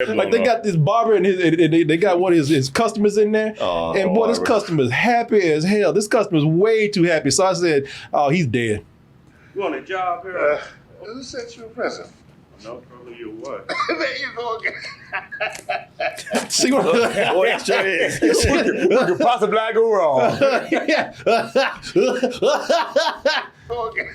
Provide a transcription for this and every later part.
Like they got this barber and they got one of his customers in there. And boy, this customer's happy as hell. This customer's way too happy. So I said, oh, he's dead. You on a job here? Who sent you a present? No, probably your wife. There you go again. See what What could possibly go wrong? yeah. Go again.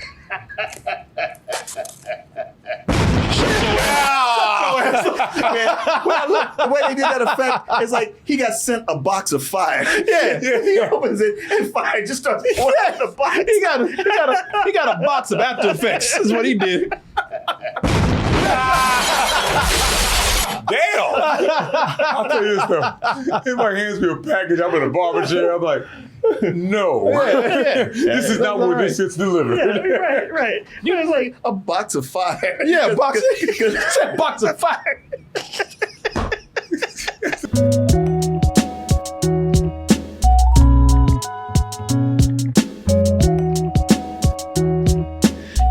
Well, look, the way they did that effect, it's like he got sent a box of fire. Yeah. He opens it and fire just starts pouring out the box. He got a box of After Effects. That's what he did. Damn! I'll tell you this though. If my hands me a package, I'm in a barber chair. I'm like, no. This is not where this shit's delivered. Yeah, right. You was like a box of fire. Yeah, a box of fire.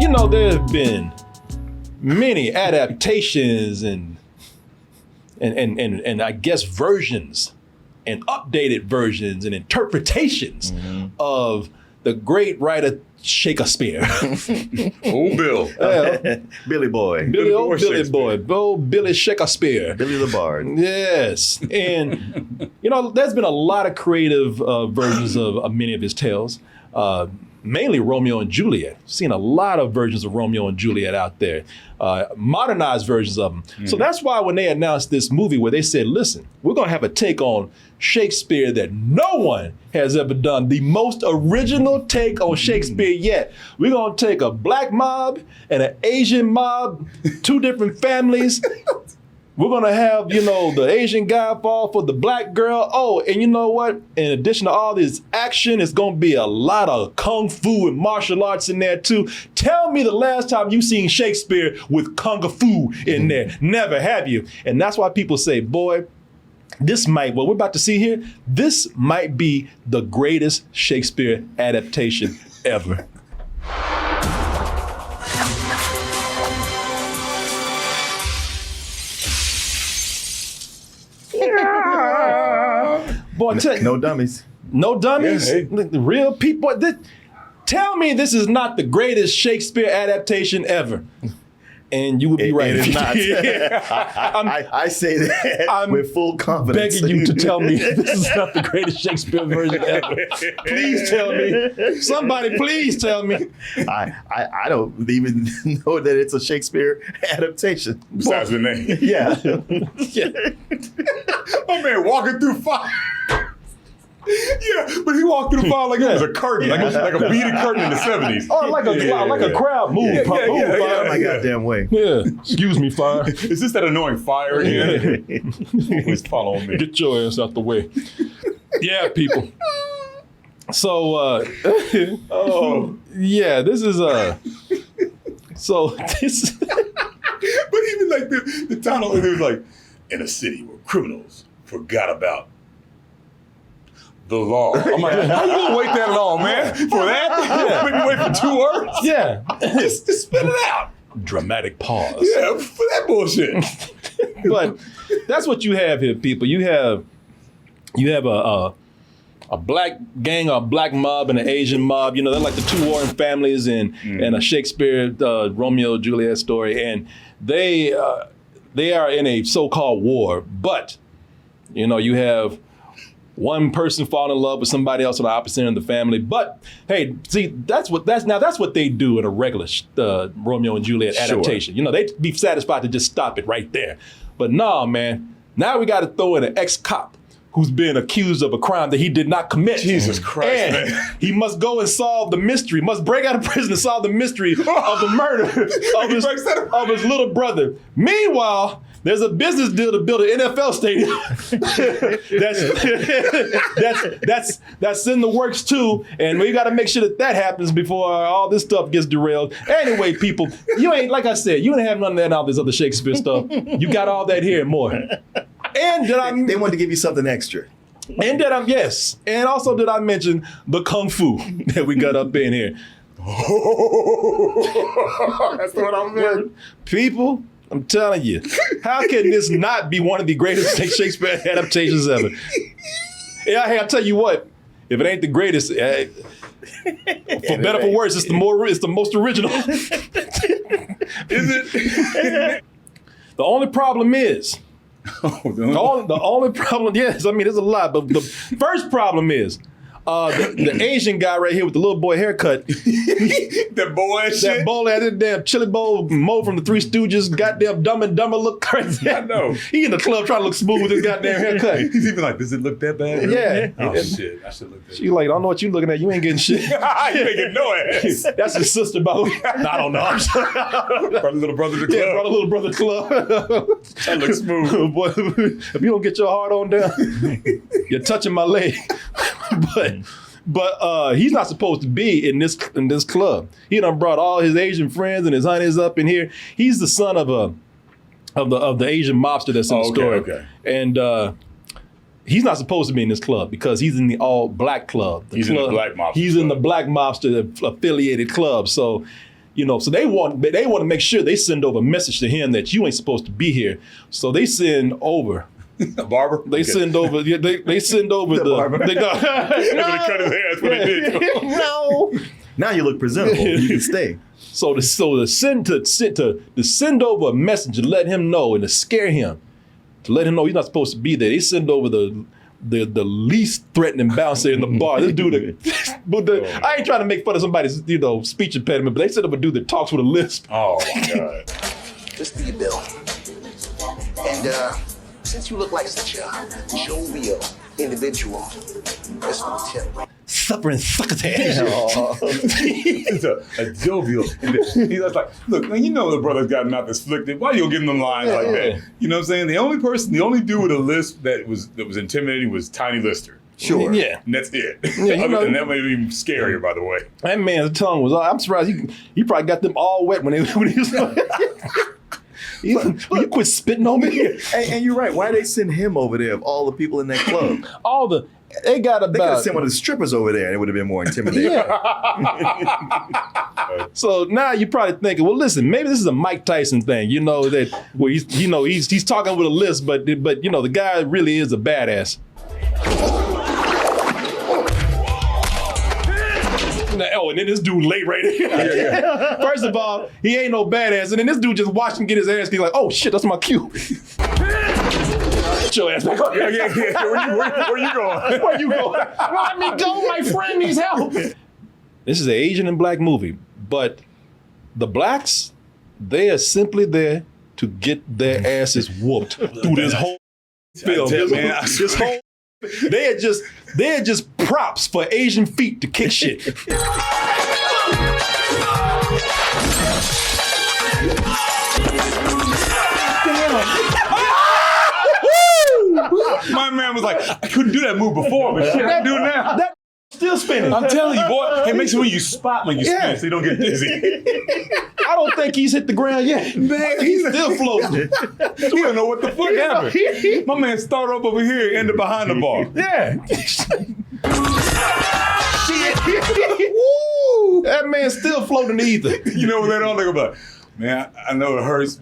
You know, there have been many adaptations and I guess versions and updated versions and interpretations of the great writer Shakespeare. Old Bill. Billy Boy. Billy Shakespeare. Billy the Bard. Yes. And, you know, there's been a lot of creative versions of many of his tales. Mainly Romeo and Juliet. Seen a lot of versions of Romeo and Juliet out there, modernized versions of them. So that's why when they announced this movie where they said, listen, we're going to have a take on Shakespeare that no one has ever done, the most original take on Shakespeare yet. We're going to take a black mob and an Asian mob, two different families. We're going to have, you know, the Asian guy fall for the black girl. Oh, and you know what? In addition to all this action, it's going to be a lot of kung fu and martial arts in there too. Tell me the last time you seen Shakespeare with kung fu in there. Never, have you? And that's why people say, boy, what we're about to see here, this might be the greatest Shakespeare adaptation ever. Boy, No dummies. No dummies? Yeah, hey. The real people. Tell me this is not the greatest Shakespeare adaptation ever. And you would be right. It is not. Yeah. I say that with full confidence. Begging you to tell me this is not the greatest Shakespeare version ever. Please tell me. Somebody please tell me. I don't even know that it's a Shakespeare adaptation. Besides the name. Yeah. My man walking through fire. Yeah, but he walked through the fire like it was a curtain, like a beaded curtain in the 70s. Oh, like a crowd move. Yeah, Out of my goddamn way. Yeah. Excuse me, fire. Is this that annoying fire again? Always following me. Get your ass out the way. Yeah, people. So, yeah, this is so this. But even like the title, it was like, in a city where criminals forgot about the law. I'm like, how you gonna wait that long, man? For that? Make me wait for 2 words? Yeah. Just spit it out. Dramatic pause. Yeah, for that bullshit. But that's what you have here, people. You have a black gang, a black mob, and an Asian mob. You know, they're like the two warring families and a Shakespeare Romeo and Juliet story, and they are in a so-called war. But you know, you have one person fall in love with somebody else on the opposite end of the family. But hey, see, that's what they do in a regular Romeo and Juliet adaptation. You know, they'd be satisfied to just stop it right there. But nah, man, now we got to throw in an ex-cop who's been accused of a crime that he did not commit. Jesus Christ, and man. He must go and solve the mystery, must break out of prison and solve the mystery of the murder of his little brother. Meanwhile, there's a business deal to build an NFL stadium that's in the works too, and we got to make sure that happens before all this stuff gets derailed. Anyway, people, you ain't, like I said, you ain't have none of that and all this other Shakespeare stuff. You got all that here and more. And they wanted to give you something extra. And yes, and also did I mention the kung fu that we got up in here? That's what I'm saying. People. I'm telling you. How can this not be one of the greatest Shakespeare adaptations ever? Yeah, hey, I'll tell you what. If it ain't the greatest, for better or for worse, it's the most original. Is it? The only problem is, the only problem, yes, I mean, there's a lot, but the first problem is, the Asian guy right here with the little boy haircut. That boy and shit. That bowl, that damn chili bowl, Mo from the Three Stooges, goddamn Dumb and Dumber look crazy. I know. He in the club trying to look smooth with his goddamn haircut. He's even like, does it look that bad? Yeah. Oh, shit. I should look that She like, I don't know what you looking at. You ain't getting shit. You ain't getting no ass. That's his sister, by the way. I don't know. I'm sorry. Brother, little brother to the Yeah, club. brother, little brother club. That looks smooth. Boy, if you don't get your heart on down, you're touching my leg. But he's not supposed to be in this club. He done brought all his Asian friends and his honeys up in here. He's the son of the Asian mobster that's in the story. Okay. And he's not supposed to be in this club because he's in the all black club. He's in the black mobster He's in the club. black mobster affiliated club. So, so they want to make sure they send over a message to him that you ain't supposed to be here. So they send over. A barber? They send over. They send over the. barber. They, That's when he cut his hair. That's what he did. No. Now you look presentable. You can stay. So to send over a message to let him know and to scare him, to let him know he's not supposed to be there. They send over the least threatening bouncer in the bar. This dude, I ain't trying to make fun of somebody's speech impediment, but they send up a dude that talks with a lisp. Oh, my God. This for your bill. And since you look like such a jovial individual, this for the tip. Suffering succotash. It's a jovial. He's like, look, man, you know the brother's got mouth afflicted. Why you gonna give him them lines like that? You know what I'm saying? The only dude with a lisp that was intimidating was Tiny Lister. Sure. Yeah. And that's it. Yeah, Other than that made it even scarier, by the way. That man's tongue was. I'm surprised he probably got them all wet when he was. Will you quit spitting on me? And you're right. Why they send him over there of all the people in that club? They got They could have about. sent one of the strippers over there and it would have been more intimidating. Yeah. So now you're probably thinking, well, listen, maybe this is a Mike Tyson thing. That where he's talking with a list, but the guy really is a badass. Oh, and then this dude late right here. First of all, he ain't no badass, and then this dude just watched him get his ass. He's like, oh shit, that's my cue. Get your ass back up. Yeah. Where you going? Where you going? Let me go, my friend needs help. This is an Asian and black movie, but the blacks, they are simply there to get their asses whooped through this whole film. This whole they are just props for Asian feet to kick shit. My man was like, I couldn't do that move before, but shit, I can do it now. That still spinning. I'm telling you, boy. Hey, make sure when you spot when you spin so you don't get dizzy. I don't think he's hit the ground yet. Man, he's still floating. You don't know what the fuck happened. My man started up over here and ended behind the bar. Yeah. Woo! That man's still floating the ether. You know what they're all like, man, I know it hurts.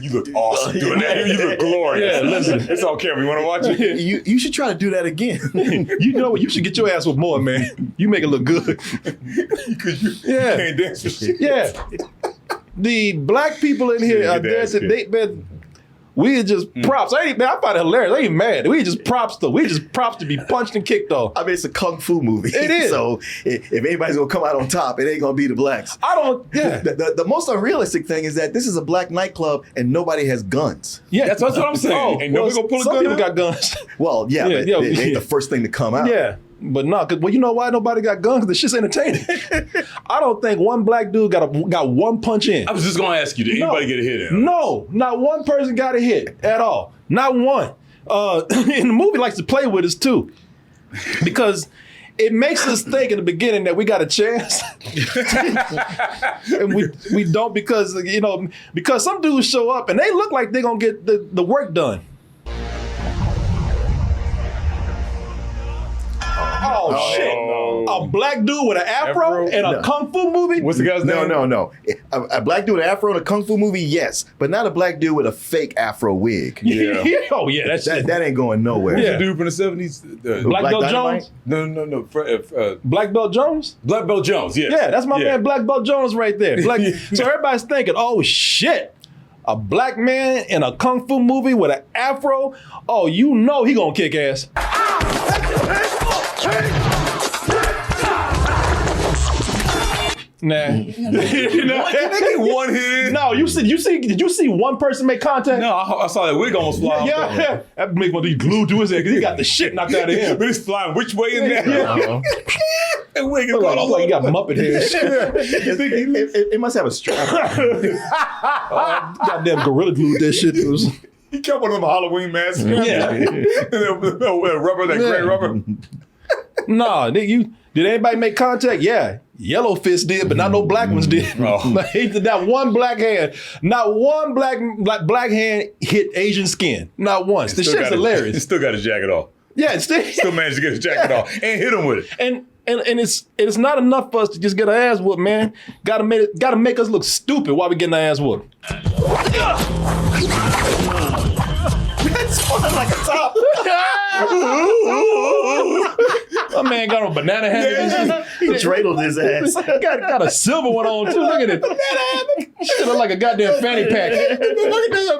You look awesome doing that. You look glorious. Yeah, listen. It's on camera. You want to watch it? You should try to do that again. You know what? You should get your ass with more, man. You make it look good. Because you Yeah. can't dance for shit. Yeah. The black people in here are there to we are just props. I find it hilarious. I ain't mad. We just props though. We just props to be punched and kicked though. I mean, it's a kung fu movie. It is. So if anybody's gonna come out on top, it ain't gonna be the blacks. The most unrealistic thing is that this is a black nightclub and nobody has guns. Yeah, That's what I'm saying. Oh, Ain't nobody gonna pull a some gun people out? got guns. Well, yeah, Yeah, but yeah, it ain't yeah. the first thing to come out. Yeah. But no, well, you know why nobody got guns? Because the shit's entertaining. I don't think one black dude got one punch in. I was just going to ask you, did anybody get a hit in? No, not one person got a hit at all. Not one. And the movie likes to play with us too. Because it makes us think in the beginning that we got a chance. And we don't because some dudes show up and they look like they're going to get the work done. Oh, shit. A black dude with an afro in a kung fu movie? What's the guy's name? No. A black dude with an afro in a kung fu movie, yes, but not a black dude with a fake afro wig. Yeah. Oh, yeah. That ain't going nowhere. Who's Yeah. the dude from the 70s? Black Belt Dynamite? Jones? No. Black Belt Jones? Black Belt Jones, yes. Yeah, that's my man Black Belt Jones right there. So everybody's thinking, oh, shit. A black man in a kung fu movie with an afro? Oh, you know he gonna kick ass. Nah. They get one hit. No, did you see one person make contact? No, I saw that wig almost fly off. Yeah. That make one of these glued to his head because he got the shit knocked out of him. But it's flying which way in there? Yeah. That wig is Like, going all like he over. got Muppet hair. It must have a strap. Goddamn gorilla glued that shit to us. He kept one of them Halloween masks. Yeah. Rubber, that gray rubber. Nah, did anybody make contact? Yeah. Yellow fist did, but not no black ones did. Oh. Not one black hand. Not one black hand hit Asian skin. Not once. This shit's He hilarious. still got his jacket off. Yeah, it's Still managed to get his jacket off and hit him with it. and it's not enough for us to just get our ass whooped, man. Gotta make us look stupid while we getting our ass whooped. That's fun like a top. My man got a banana hammock. He dreidled his ass. got a silver one on too. Look at it. Shit look like a goddamn fanny pack. Look at this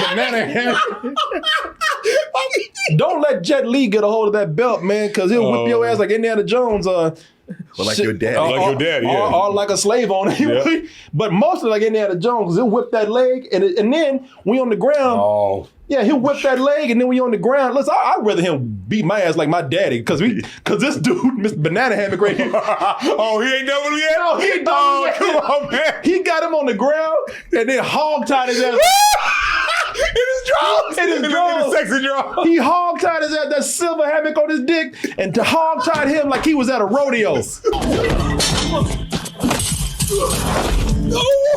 Banana hammock. Don't let Jet Li get a hold of that belt, man, because he'll whip your ass like Indiana Jones. Like your daddy. Like your daddy, yeah. Or like a slave owner. Yeah. But mostly like Indiana Jones, because he'll whip that leg, and then when you're on the ground, Oh. yeah, he'll whip that leg, and then when you're on the ground, listen, I'd rather him beat my ass like my daddy, because this dude, Mr. Banana Hammock right here, Oh, he ain't done with him yet? no, he ain't done yet. Come on, man. He got him on the ground, and then hog-tied his ass. In his drawers. sexy draw. He hog-tied his ass, that silver hammock on his dick, and to hog-tied him like he was at a rodeo.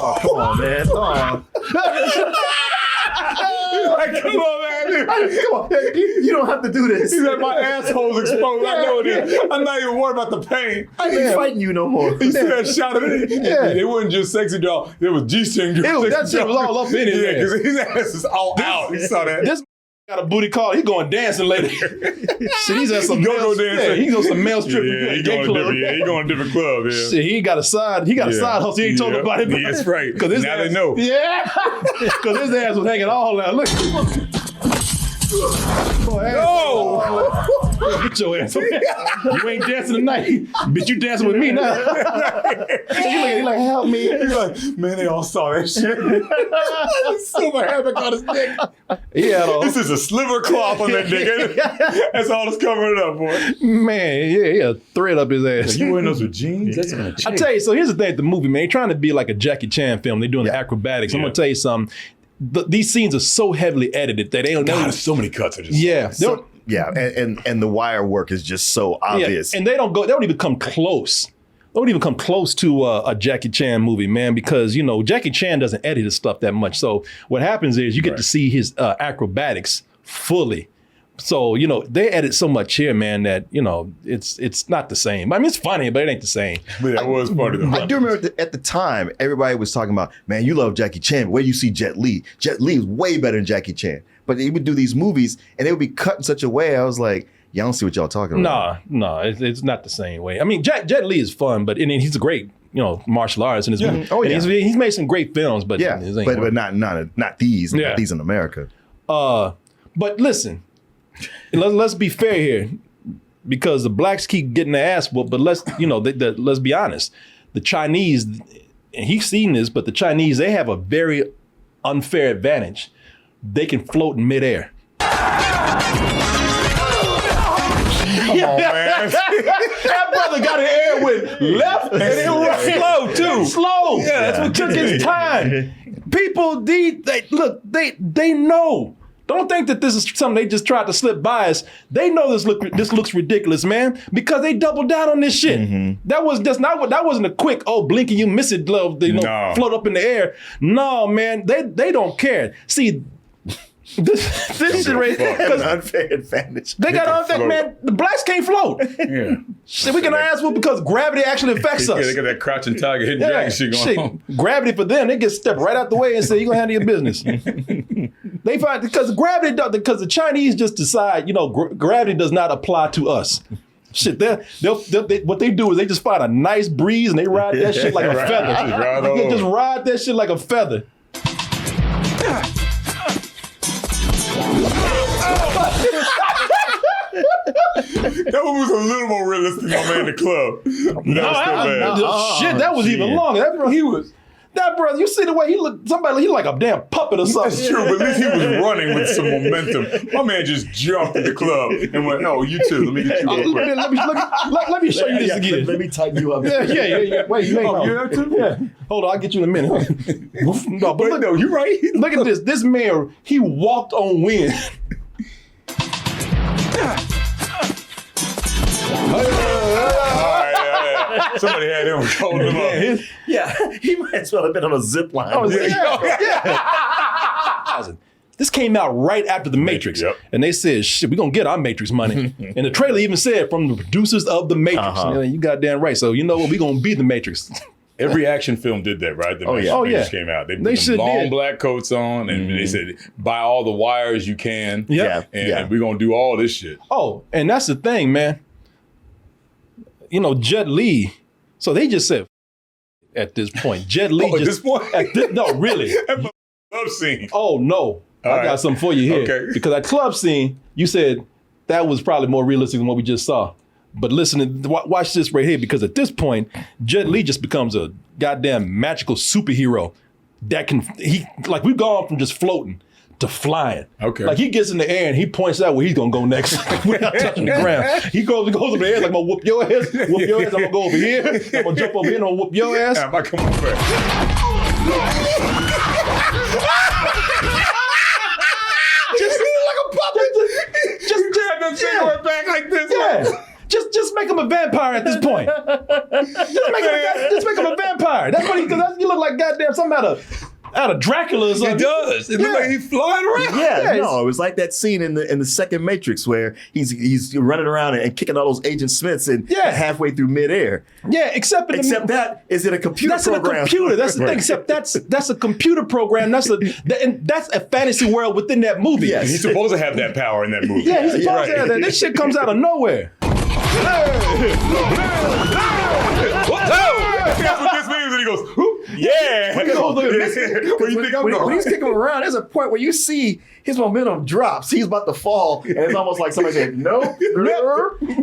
Oh, come on, man. Oh. Like, come on, man. Come on. You don't have to do this. He said, my asshole's exposed. I know it is. I'm not even worried about the pain. I ain't fighting you no more. He said, shot at it. Yeah. It wasn't just sexy draw. It was G-string draw. That shit was all up in his Yeah, ass. because his ass is all out. He saw that. This got a booty call. He going dancing later. Shit, he's at some Go male, dancing. yeah, he's on some male strip Yeah, he gay going, club. he going to a different club, yeah. Shit, he got a side hustle. He ain't told nobody about it. That's right. Cause his Now ass, they know. Yeah. Because his ass was hanging all out. Look. Boy, No! Get your ass over here. You ain't dancing tonight. Bitch, you dancing with me now. He like, help me. He's like, man, they all saw that shit. Silver hammock on his dick. Yeah, This is a sliver cloth on that dick. Ain't it? That's all that's covering it up, boy. man, yeah, thread up his ass. You wearing those with jeans? That's gonna I tell you, so here's the thing with the movie, man. They're trying to be like a Jackie Chan film. They're doing the acrobatics. I'm Yeah. gonna tell you something. These scenes are so heavily edited that they don't. God, so many cuts are just. Yeah, they don't, Yeah, and the wire work is just so obvious. and they don't even come close. They don't even come close to a Jackie Chan movie, man, because Jackie Chan doesn't edit his stuff that much. So what happens is you get to see his acrobatics fully. So they edit so much here, man, that it's not the same. I mean, it's funny, but it ain't the same. But that was part of I do remember at the time, everybody was talking about, man, you love Jackie Chan, but where do you see Jet Li? Jet Li is way better than Jackie Chan. But he would do these movies, and they would be cut in such a way, I was like, yeah, I don't see what y'all talking about. No, it's not the same way. I mean, Jet Li is fun, but he's a great, martial artist in his movie. Oh, yeah. And he's made some great films, but Yeah, his ain't but work. not these. Yeah. Not these in America. But listen, let's be fair here, because the blacks keep getting their ass whooped. But let's be honest, the Chinese, and he's seen this, but the Chinese, they have a very unfair advantage. They can float in midair. Come on, man. That brother got an air with left and then right. Slow too. Slow. Yeah, that's what took his time. People, they know. Don't think that this is something they just tried to slip by us. They know this looks ridiculous, man, because they doubled down on this shit. Mm-hmm. That wasn't a quick, blink and you miss it, love, No. float up in the air. No, man, they don't care. See, This shit right An because unfair advantage. they got on that, man. The blacks can't float. Yeah. Shit, we can ass whoop because gravity actually affects us. Yeah, they got that crouching tiger, hidden dragon shit going on. Gravity for them, they get stepped right out the way and say, "You gonna handle your business." They find because because the Chinese just decide, gravity does not apply to us. Shit, what they do is they just find a nice breeze and they ride that shit like a feather. They just ride that shit like a feather. That one was a little more realistic than my man in the club. Shit, that was even longer. That brother, you see the way he looked, he like a damn puppet or something. That's true, but at least he was running with some momentum. My man just jumped in the club and went, "No, you too. Let me get you real quick." Let me show you this again. Let me tighten you up. Yeah. Wait, you ain't you have to? Yeah. Hold on, I'll get you in a minute. No, but look, no, you're right. Look at this. This man, he walked on wind. Somebody had him holding him up. Yeah, he might as well have been on a zip line. This came out right after The Matrix. Yep. And they said, shit, we're going to get our Matrix money. And the trailer even said, from the producers of The Matrix. You goddamn right. So you know what? We're going to be The Matrix. Every action film did that, right? The Matrix came out. They put them long black coats on, and they said, buy all the wires you can. And we're going to do all this shit. Oh, and that's the thing, man. Jet Li. So they just said, at this point, Jet Li. At this point? No, really. That club scene. Oh, no. I got something for you here. Okay. Because that club scene, you said that was probably more realistic than what we just saw. But listen, watch this right here, because at this point, Jet Li just becomes a goddamn magical superhero that we've gone from just floating to flying. Okay. Like he gets in the air and he points out where he's gonna go next without touching the ground. He goes over the air like, I'm gonna whoop your ass, I'm gonna go over here, I'm gonna jump over here and I'm gonna whoop your ass. I might come on back. Just like a puppet. Just grab that cigarette back like this. Yeah. Just make him a vampire at this point. Just make him a vampire. That's what he look like goddamn something out of Dracula or something. It does. It looks like he's flying around. No, it was like that scene in the second Matrix where he's running around and kicking all those Agent Smiths and halfway through midair. Yeah, except that is it a computer program? That's a computer. That's the thing. Except that's a computer program. That's a fantasy world within that movie. Yes. And he's supposed to have that power in that movie. Yeah, he's supposed to have that. This shit comes out of nowhere. That's what this means. And he goes, yeah. When he's kicking him around, there's a point where you see his momentum drops. He's about to fall, and it's almost like somebody said, "No."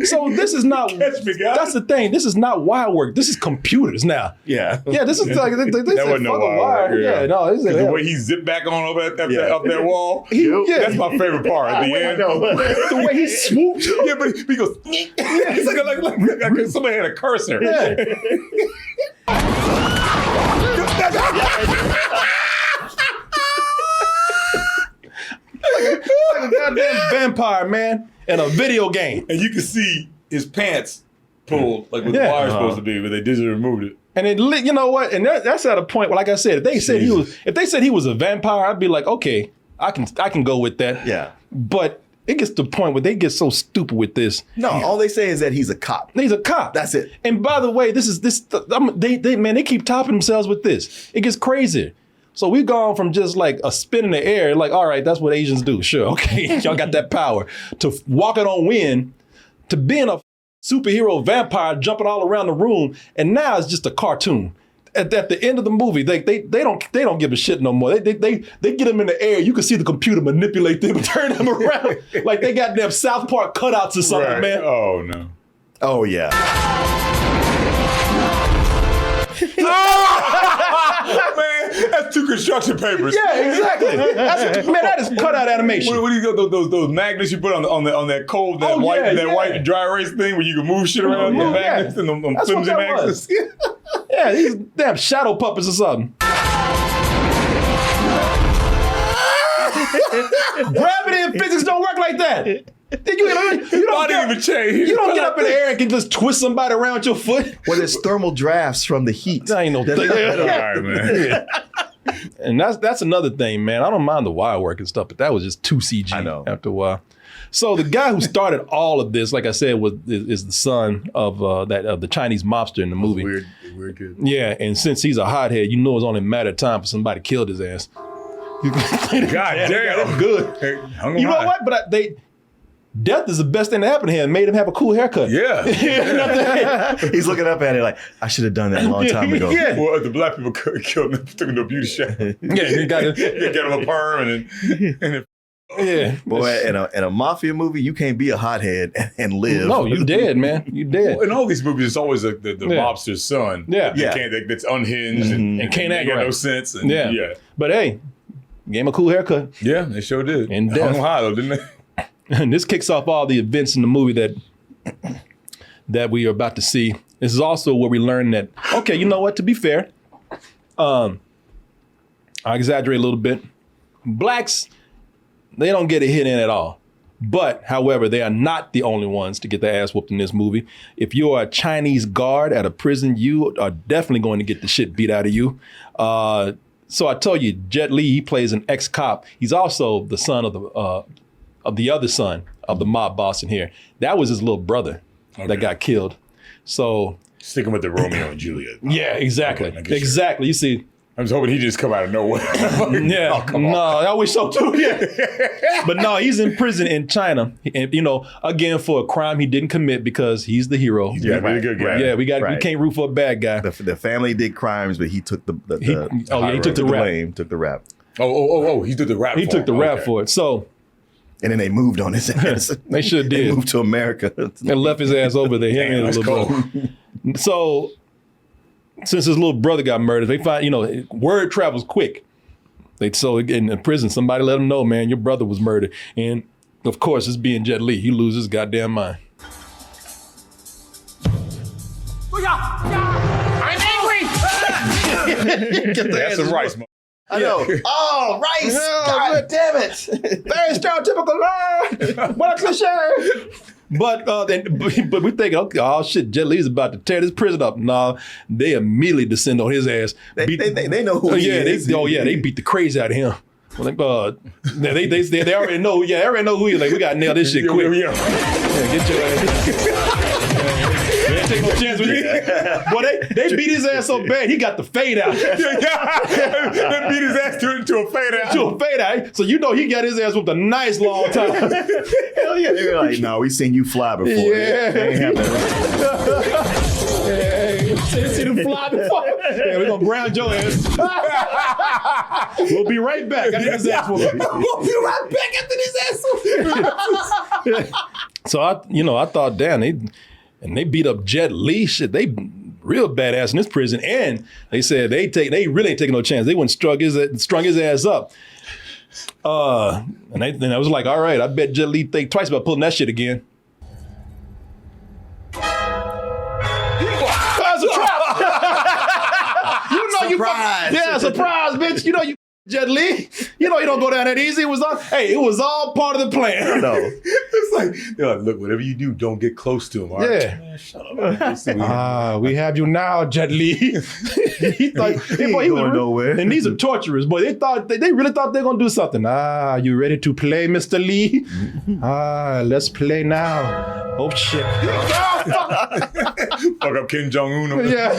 So this is not. Catch me, guys. That's the thing. This is not wire work. This is computers now. Yeah. This is like they that wasn't no wire. The way he zipped back on up that wall. That's my favorite part at the end. The way he swooped. Yeah, but he goes. It's like somebody had a cursor. Yeah. like a goddamn vampire, man, in a video game. And you can see his pants pulled, like what the wire's supposed to be, but they digitally removed it. And you know what? And that's at a point where, like I said, if they said he was a vampire, I'd be like, okay, I can go with that. Yeah. But it gets to the point where they get so stupid with this. No, all they say is that he's a cop. He's a cop. That's it. And by the way, they keep topping themselves with this. It gets crazier. So we've gone from just like a spin in the air, like, all right, that's what Asians do. Sure, okay, y'all got that power. To walking on wind, to being a superhero vampire jumping all around the room, and now it's just a cartoon. At the end of the movie, they don't give a shit no more. They get them in the air. You can see the computer manipulate them and turn them around like they got them South Park cutouts or something, man. Oh no. Oh yeah. Man, that's two construction papers. Yeah, exactly. That is cutout animation. What do you got? Those magnets you put on that cold, white dry erase thing where you can move shit around. The magnets and them flimsy magnets. Yeah, these damn shadow puppets or something. Gravity and physics don't work like that. You don't even change. You don't get up in the air and can just twist somebody around your foot. Well, there's thermal drafts from the heat. That ain't no thing. All right, man. And that's another thing, man. I don't mind the wire work and stuff, but that was just too CG I know. after a while. So the guy who started all of this, like I said, is the son of the Chinese mobster in the movie. Weird kid. Yeah, and since he's a hothead, you know it's only a matter of time for somebody killed his ass. God damn, that's good. You know what? But death is the best thing that happened to him. It made him have a cool haircut. Yeah. He's looking up at it like, I should have done that a long time ago. Yeah. Well, the black people killed him, took him to a beauty shop. Yeah, he got it. Get him a perm and Yeah. Boy, in a mafia movie, you can't be a hothead and live. No, you dead, man. You dead. Well, in all these movies, it's always the mobster's son. Yeah. That's unhinged and can't act got right. no sense. And, Yeah. But hey, gave him a cool haircut. Yeah, they sure did. And Hung death. him high though, didn't they? And this kicks off all the events in the movie that we are about to see. This is also where we learn that, okay, you know what, to be fair, I exaggerate a little bit. Blacks, they don't get a hit in at all. But, however, they are not the only ones to get their ass whooped in this movie. If you're a Chinese guard at a prison, you are definitely going to get the shit beat out of you. So I told you, Jet Li, he plays an ex-cop. He's also the son of the other son of the mob boss in here. That was his little brother that got killed. So Sticking with the Romeo and Juliet. yeah, exactly. Okay, I get you. Exactly. You see, I was hoping he'd just come out of nowhere. yeah, Oh, come on. no, I wish so too. Yeah, but no, he's in prison in China, and again for a crime he didn't commit because he's the hero. He's a really good guy. Yeah, we Right. can't root for a bad guy. The family did crimes, but he took he took the rap. blame, took the rap. Oh, he did the rap. He for took him. the rap Okay. for it. So And then they moved on his ass. they sure They did. moved to America. And left his ass over there. Damn, that's cold. So since his little brother got murdered, they find, word travels quick. So in the prison, somebody let him know, man, your brother was murdered. And of course, it's being Jet Li. He loses his goddamn mind. I'm angry! That's some rice, man. I know. Oh, rice! God damn it! Very stereotypical line. What a cliche. But we're thinking, okay, oh shit, Jet Li's about to tear this prison up. No, they immediately descend on his ass. They know who he is. They beat the crazy out of him. Well, they already know. Yeah, they already know who he is. Like, we got to nail this shit quick. Yeah. Yeah, get your ass. They ain't take no chance with me. Boy, they beat his ass so bad, he got the fade out. They beat his ass to a fade out. To a fade out. So he got his ass with a nice long time. Hell yeah. They were like, no, we seen you fly before. Yeah. They ain't have that. See them fly before. Yeah, we're going to ground your ass. We'll be right back. I need his ass whooping. We'll be right back after this ass. So I thought, damn, they beat up Jet Li. Shit, they real badass in this prison. And they said they really ain't taking no chance. They wouldn't strung his ass up. And I was like, all right, I bet Jet Li think twice about pulling that shit again. That's a trap. Surprise. Surprise, bitch. You Jet Li. You don't go down that easy. It was all part of the plan. No. It's like, they're like, look, whatever you do, don't get close to him. All right? Yeah. Man, shut up. We have you now, Jet Li. he thought He ain't going nowhere. And these are torturers, boy. They really thought they were gonna do something. You ready to play, Mr. Lee? Let's play now. Oh shit. Fuck up Kim Jong-un. Yeah.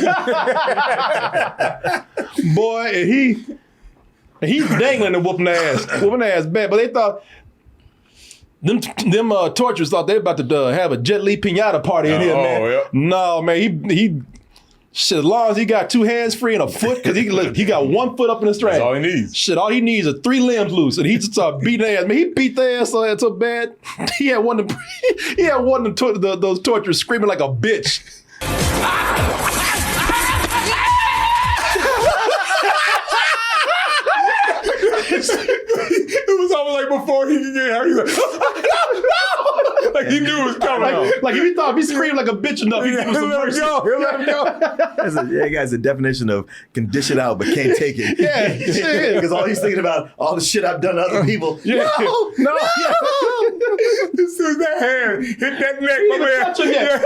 Boy, and he's dangling and whooping their ass bad. But they thought them torturers thought they were about to have a Jet Li piñata party in here, man. Yeah. No, man, he shit, as long as he got two hands free and a foot, because he got one foot up in the string. That's all he needs. Shit, all he needs are 3 limbs loose, and he just started beating their ass. Man, he beat their ass so bad. He had one of those torturers screaming like a bitch. It was almost like before he could get hurt, he's like, no! Like he knew it was coming. Like if he screamed like a bitch enough, he was some mercy. He'll let him go. Guys, the definition of can dish it out but can't take it. Yeah. Because all he's thinking about all the shit I've done to other people. Yeah. No. As soon as that hand hit that neck, my man. Touch your neck.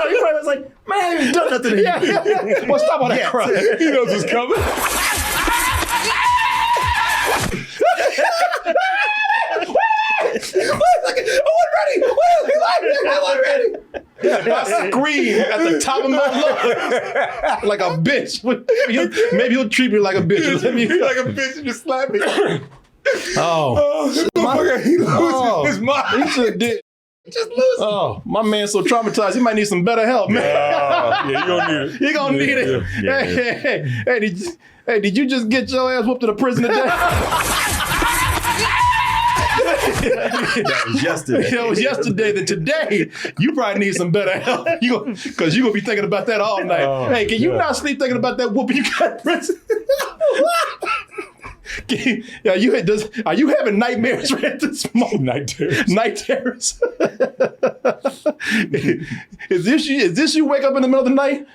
He probably was like, man, I ain't done nothing to you. Well, stop all that crying. He knows what's coming. I scream at the top of my lungs like a bitch. Maybe he'll treat me like a bitch. Let me like a bitch and just slap me. Oh, This motherfucker, he loses his mind. he should did. Just lose. Oh, my man's so traumatized. He might need some better help, man. Yeah, you gonna need it. He gonna need it. Yeah. Hey, did you just get your ass whooped to the prison today? That was yesterday. It was yesterday. That today you probably need some better help. Because you're gonna be thinking about that all night. Oh, hey, can you not sleep thinking about that whooping you got in prison? Are you having nightmares at this moment? Night terrors. Night terrors. Is this you wake up in the middle of the night?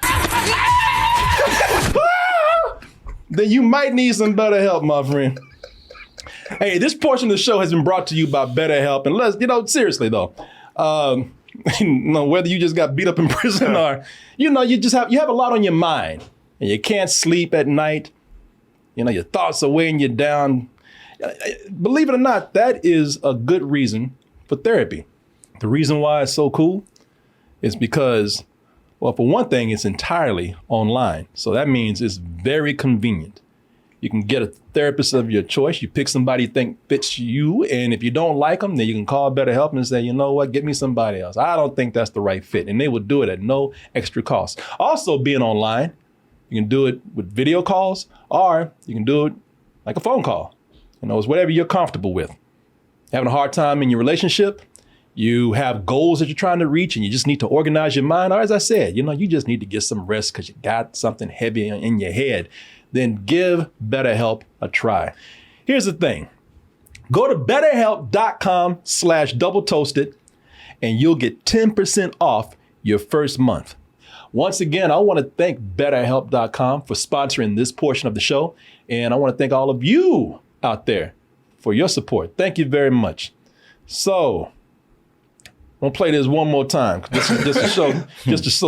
Then you might need some better help, my friend. Hey, this portion of the show has been brought to you by BetterHelp. And let's, seriously though, whether you just got beat up in prison or, you have a lot on your mind and you can't sleep at night. Your thoughts are weighing you down. Believe it or not, that is a good reason for therapy. The reason why it's so cool is because, well, for one thing, it's entirely online. So that means it's very convenient. You can get a therapist of your choice. You pick somebody you think fits you. And if you don't like them, then you can call BetterHelp and say, you know what, get me somebody else. I don't think that's the right fit. And they will do it at no extra cost. Also, being online, you can do it with video calls, or you can do it like a phone call. It's whatever you're comfortable with. Having a hard time in your relationship, you have goals that you're trying to reach, and you just need to organize your mind. Or as I said, you just need to get some rest because you got something heavy in your head. Then give BetterHelp a try. Here's the thing. Go to betterhelp.com/doubletoasted, and you'll get 10% off your first month. Once again, I want to thank BetterHelp.com for sponsoring this portion of the show. And I want to thank all of you out there for your support. Thank you very much. So, I'm going to play this one more time. Just to show,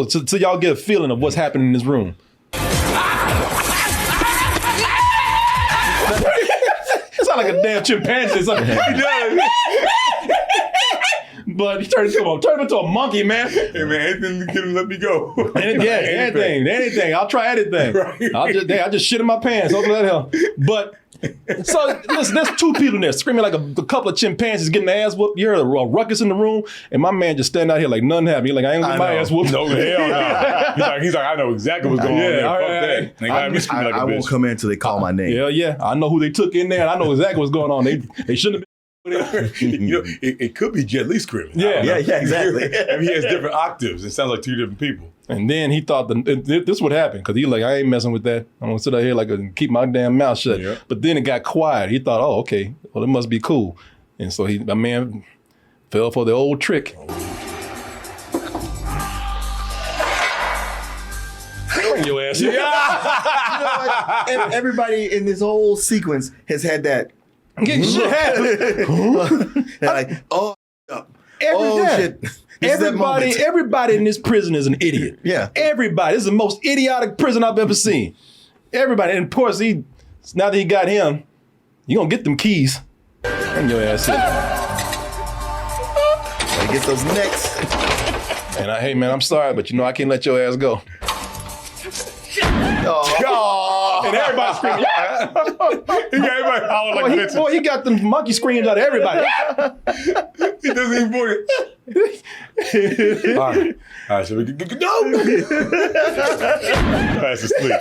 so y'all get a feeling of what's happening in this room. It sounds like a damn chimpanzee. He does. But he turned him into a monkey, man. Hey man, anything to get him let me go. Anything. I'll try anything. Right. I just shit in my pants. Open that hell. But so listen, there's two people in there screaming like a couple of chimpanzees getting their ass whooped. You heard a ruckus in the room, and my man just standing out here like nothing happened. He's like, I ain't gonna get my ass whooped. No, hell no. He's like, I know exactly what's going on there. Fuck that. They got me screaming like a I bitch. won't come in until they call my name. Yeah. I know who they took in there, and I know exactly what's going on. They shouldn't have been. It could be Jet Li screaming. Yeah, exactly. I mean, he has different octaves. It sounds like two different people. And then he thought this would happen because he like, I ain't messing with that. I'm gonna sit out here like and keep my damn mouth shut. Yeah. But then it got quiet. He thought, oh, okay, well it must be cool. And so my man fell for the old trick. Bring your ass here. Everybody in this whole sequence has had that. Like, oh, shit. Everybody in this prison is an idiot. Yeah. Everybody. This is the most idiotic prison I've ever seen. Everybody. And of course, now that he got him, you gonna get them keys. Bring your ass here. Gotta get those necks. And hey man, I'm sorry, but I can't let your ass go. And everybody's screaming, yeah. He got everybody hollering like bitches. Boy, he got them monkey screams out of everybody. He doesn't even want it. All right, so we can go. Fast asleep.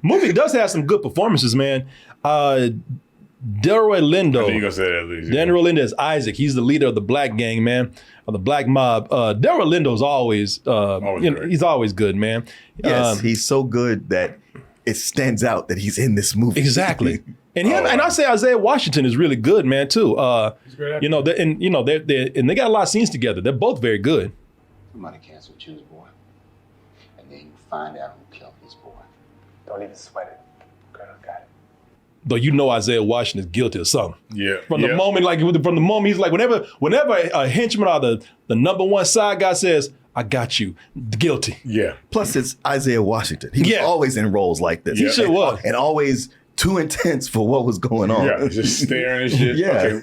Movie does have some good performances, man. Delroy Lindo. I think you're gonna say that at least. Delroy Lindo is Isaac. He's the leader of the black gang, man, of the black mob. Delroy Lindo's always he's always good, man. Yes, he's so good that it stands out that he's in this movie. Exactly. And and I say Isaiah Washington is really good, man, too. They got a lot of scenes together. They're both very good. Somebody canceled Jim's boy. And then you find out who killed his boy. Don't even sweat it. Girl, got it. Though Isaiah Washington is guilty of something. Yeah. From the moment he's like, whenever a henchman or the number one side guy says, I got you, guilty. Yeah. Plus, it's Isaiah Washington. He was always in roles like this. He sure was. And always too intense for what was going on. Yeah, just staring and shit. Yeah. Okay.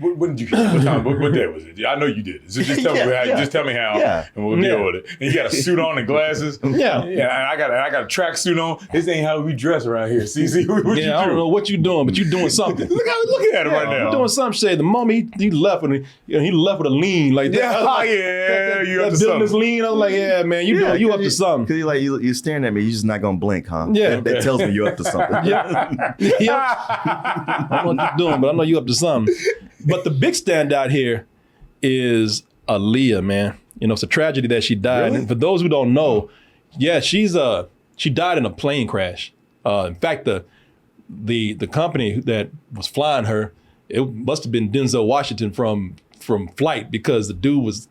When did you? What time? What day was it? I know you did it. So just tell me how. Just tell me how, and we'll deal with it. And you got a suit on and glasses. Yeah. And I got a tracksuit on. This ain't how we dress around here. See, what you do? I don't know what you doing, but you doing something. Looking at it right now. You doing something. Say the moment he left with he left with a lean like that. You up to business something. lean. I was like, yeah, man, you up to something. Because you're staring at me. You're just not gonna blink, huh? Yeah. That tells me you're up to something. Yeah. I don't know what you're doing, but I know you up to something. But the big standout here is Aaliyah, man. You know, it's a tragedy that she died. Really? And for those who don't know, she died in a plane crash. In fact, the company that was flying her, it must have been Denzel Washington from flight, because the dude was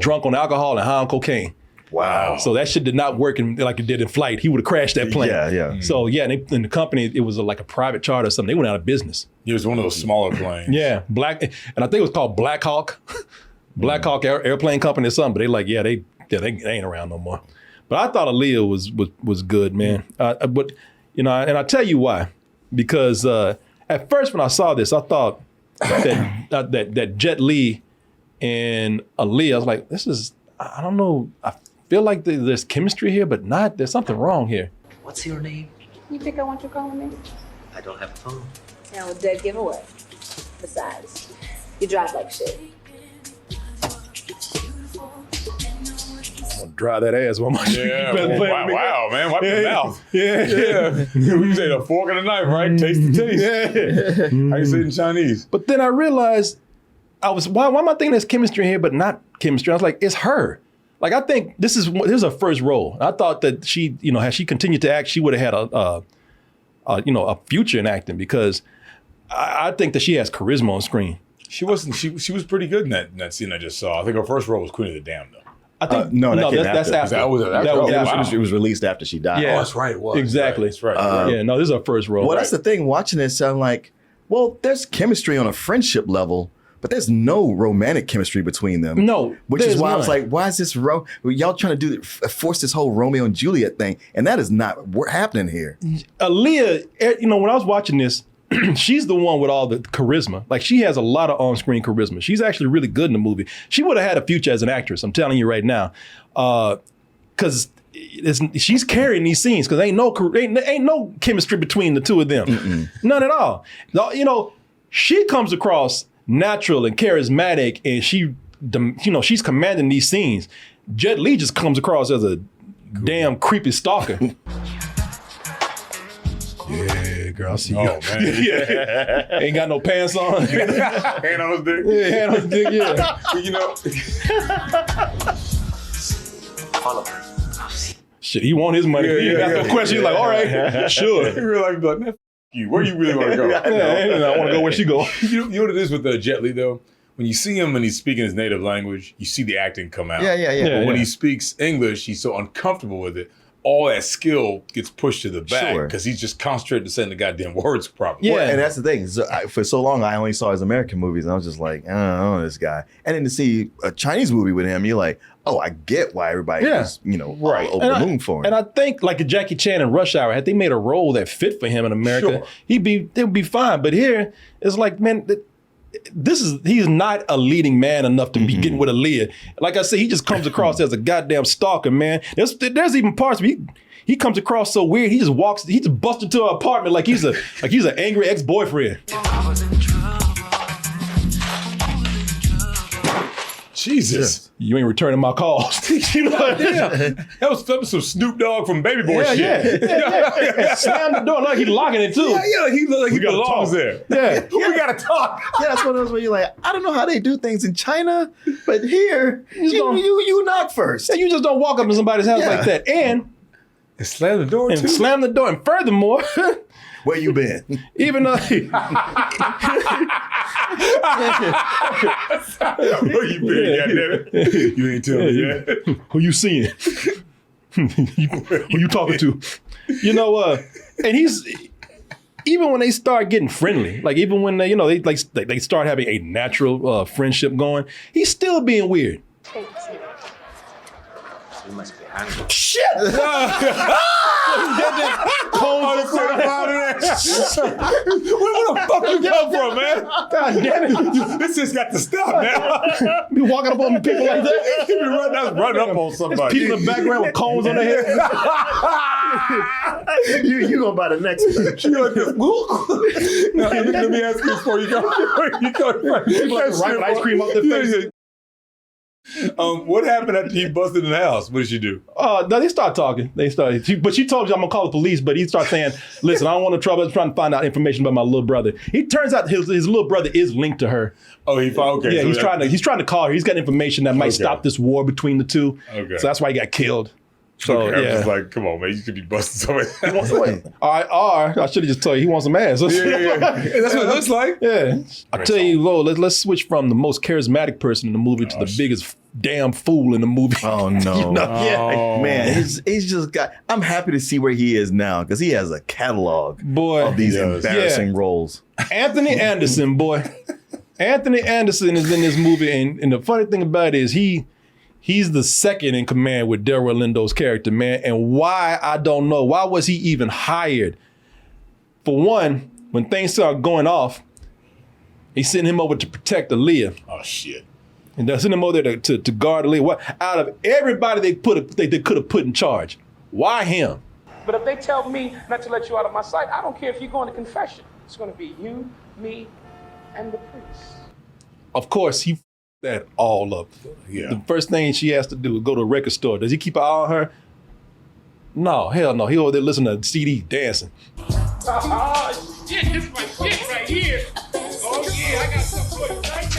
drunk on alcohol and high on cocaine. Wow. So that shit did not work like it did in flight. He would have crashed that plane. Yeah. So and the company, it was like a private charter or something. They went out of business. It was one of those smaller planes. Yeah, and I think it was called Black Hawk, Black Hawk Airplane Company or something. But they like, they ain't around no more. But I thought Aaliyah was good, man. But and I tell you why, because at first when I saw this, I thought that Jet Li and Aaliyah, I was like, I don't know. I feel like there's chemistry here, but there's something wrong here. What's your name? You think I want you calling me? I don't have a phone. Now a dead giveaway. Besides, you drive like shit. I'm gonna dry that ass one more. Yeah. Wow, man. Wipe your mouth. Yeah. You say the fork and the knife, right? Taste the taste. Yeah. How you say it in Chinese? But then I realized why am I thinking there's chemistry here, but not chemistry? I was like, it's her. Like, I think this is her first role. I thought that she, had she continued to act, she would have had a future in acting, because I think that she has charisma on screen. She wasn't. She was pretty good in that scene I just saw. I think her first role was Queen of the Damned, though. I think that's after. It was released after she died. Yeah. Oh, that's right. It was. Exactly. That's right. This is her first role. Well, that's the thing. Watching this, I'm like, well, there's chemistry on a friendship level, but there's no romantic chemistry between them. No, which is why none. I was like, why is this y'all trying to force this whole Romeo and Juliet thing, and that is not happening here. Aaliyah, when I was watching this, she's the one with all the charisma. Like, she has a lot of on-screen charisma. She's actually really good in the movie. She would have had a future as an actress, I'm telling you right now. Because she's carrying these scenes, because ain't no chemistry between the two of them. Mm-mm. None at all. She comes across natural and charismatic, and she's commanding these scenes. Jet Li just comes across as a damn creepy stalker. Yeah, girl, I see you. Oh, man. Yeah. Ain't got no pants on. Hand on his dick. Yeah, hand on his dick, yeah. Follow her. Shit, he want his money. He asked a question. He's like, all right, sure. He really like, man, you. Where you really want to go? I want to go where she go. You know what it is with Jet Li, though? When you see him and he's speaking his native language, you see the acting come out. Yeah. But when he speaks English, he's so uncomfortable with it. All that skill gets pushed to the back because he's just concentrating to saying the goddamn words properly. Yeah, and that's the thing. So for so long, I only saw his American movies, and I was just like, I don't know this guy. And then to see a Chinese movie with him, you're like, oh, I get why everybody is, all over the moon for him. And I think, like a Jackie Chan in Rush Hour, had they made a role that fit for him in America, they would be fine. But here, it's like, man, he's not a leading man enough to be getting with Aaliyah. Like I said, he just comes across as a goddamn stalker, man. There's even parts where he comes across so weird. He just busts into her apartment like he's an angry ex-boyfriend. Jesus. You ain't returning my calls. You know what? Damn. That was some Snoop Dogg from Baby Boy shit. Yeah. Slam the door like he's locking it too. Yeah, he looked like he belongs there. Yeah. We gotta talk. Yeah, that's one of those where you're like, I don't know how they do things in China, but here, you knock first. And you just don't walk up to somebody's house like that. And slam the door too. Slam the door. And furthermore, where you been? Even though where you been, goddammit? You ain't telling me yet. Who you seeing? Who you talking to? And he's even when they start getting friendly, like even when they start having a natural friendship going, he's still being weird. You must be hungry. Shit! Where the fuck you come from, man? God damn it. This just got to stop now. Be walking up on people like that. That's running up on somebody. People in the background with combs on their head. You gonna buy the next one. You like this. Now, let me ask you before you go. People like wiping ice cream off their face. What happened after he busted in the house? What did she do? No, they start talking. But she told you I'm gonna call the police. But he starts saying, "Listen, I don't want no trouble. I'm trying to find out information about my little brother." He turns out his little brother is linked to her. Oh, he found. Okay, Yeah, so he's trying to call her. He's got information that might stop this war between the two. Okay. So that's why he got killed. So okay, I'm yeah. just like, come on, man, you could be busting somebody. I should have just told you he wants some ass. Yeah. That's what it looks like. Yeah. I'll tell you, Lo, let's switch from the most charismatic person in the movie to the biggest damn fool in the movie. Oh no. Yeah. Man, he's just got. I'm happy to see where he is now because he has a catalog of these embarrassing roles. Anthony Anderson, boy. Anthony Anderson is in this movie, and the funny thing about it is he's the second in command with Delroy Lindo's character, man. And why, I don't know. Why was he even hired? For one, when things start going off, he sent him over to protect Aaliyah. Oh shit. And they sent him over there to guard Aaliyah. What, out of everybody they could have put in charge, why him? But if they tell me not to let you out of my sight, I don't care if you're going to confession. It's going to be you, me, and the priest. Of course, he that all up. Yeah. The first thing she has to do is go to a record store. Does he keep an eye on her? No, hell no. He over there listening to CD dancing. Oh, shit, this is my shit right here. Oh, yeah, I got something for you right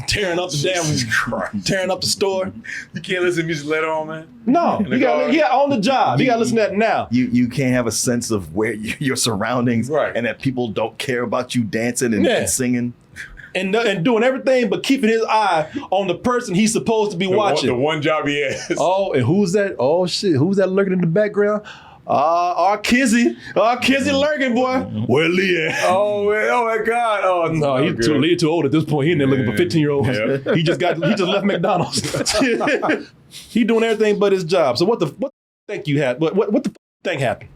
Tearing up the tearing up the store. You can't listen to music later on, man? No, you got on the job. You got to listen to that now. You can't have a sense of where your surroundings and that people don't care about you dancing and singing. And doing everything but keeping his eye on the person he's supposed to be watching. The one job he has. Oh, and who's that? Oh, shit. Who's that lurking in the background? Our Kizzy. Our Kizzy lurking, boy. Where Lee at? Oh, man. Oh, my God. Oh, no, he's too old at this point. He in there looking for 15-year-olds. Yeah. He just left McDonald's. He doing everything but his job. So what the think you had? What the thing happened?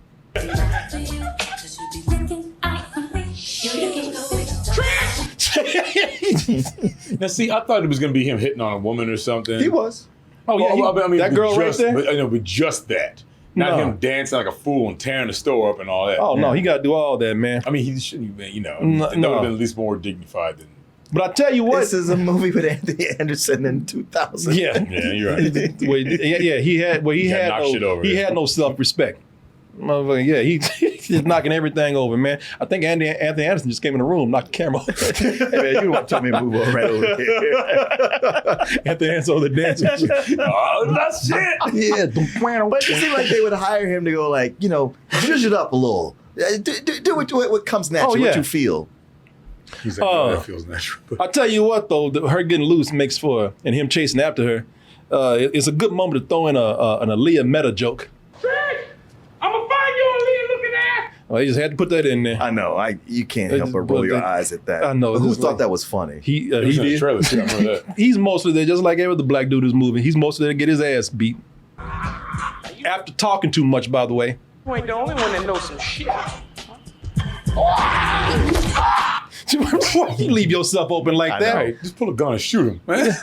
Now, see, I thought it was going to be him hitting on a woman or something. He was. Oh, yeah. I mean, that girl right there? I know, with just that. Not him dancing like a fool and tearing the store up and all that. Oh, no, he got to do all that, man. I mean, he shouldn't have been, that would have been at least more dignified than... But I tell you what. This is a movie with Anthony Anderson in 2000. Yeah. Yeah, you're right. He had no self-respect. Motherfucker, yeah, he's just knocking everything over, man. I think Anthony Anderson just came in the room, knocked the camera over. Hey, man, you want to tell me to move on right over here. Anthony Anderson over the dancing. Oh, that's shit. Yeah. But it seemed like they would hire him to go like, zhuzh it up a little. Do what comes natural, what you feel. He's like, that feels natural. I tell you what, though, her getting loose makes for, and him chasing after her, it's a good moment to throw in an Aaliyah meta joke. I'm gonna find you, Aaliyah looking ass. Well, you just had to put that in there. I know. You can't help but roll your eyes at that. I know. But who thought that was funny? He did. Trailer, too, I remember that. He's mostly there, just like every other black dude is moving. He's mostly there to get his ass beat. After talking too much, by the way. You ain't the only one that knows some shit. Why you leave yourself open like that? Right. Just pull a gun and shoot him, man.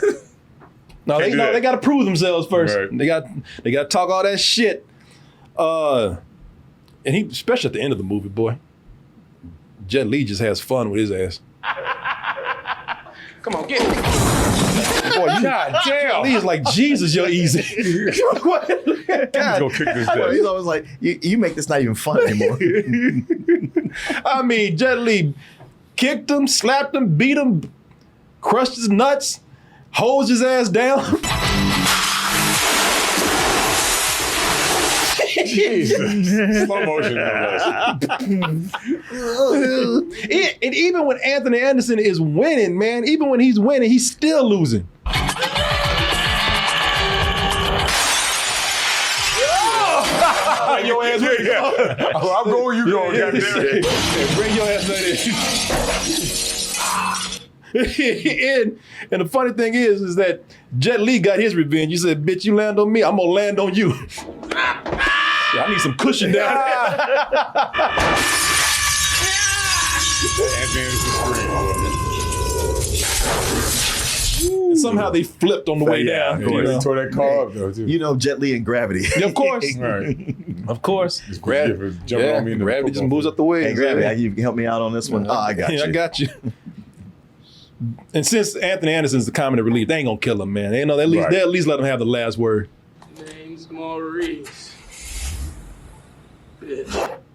No, they got to prove themselves first. Right. They got to talk all that shit. And he, especially at the end of the movie, boy, Jet Li just has fun with his ass. Come on, get it. Boy, God damn. Lee's like, Jesus, you're easy. God. Go kick this guy. He's always like, you make this not even fun anymore. I mean, Jet Li kicked him, slapped him, beat him, crushed his nuts, hosed his ass down. Jesus. Slow motion. And even when Anthony Anderson is winning, man, even when he's winning, he's still losing. Your ass right here. I'll go where you go, goddamn. Bring your ass right in. And the funny thing is that Jet Li got his revenge. You said, bitch, you land on me, I'm gonna land on you. I need some cushion down there. And somehow they flipped on the way down. Yeah, they tore that car up though too. You know, Jet Li and Gravity. Yeah, of course. Right. Of course. Jumping on me in the Gravity just football moves up the way. Hey, Gravity, you can help me out on this one? Oh, I got you. I got you. And since Anthony Anderson's the comic relief, they ain't gonna kill him, man. They know they at least let him have the last word. Name's Maurice.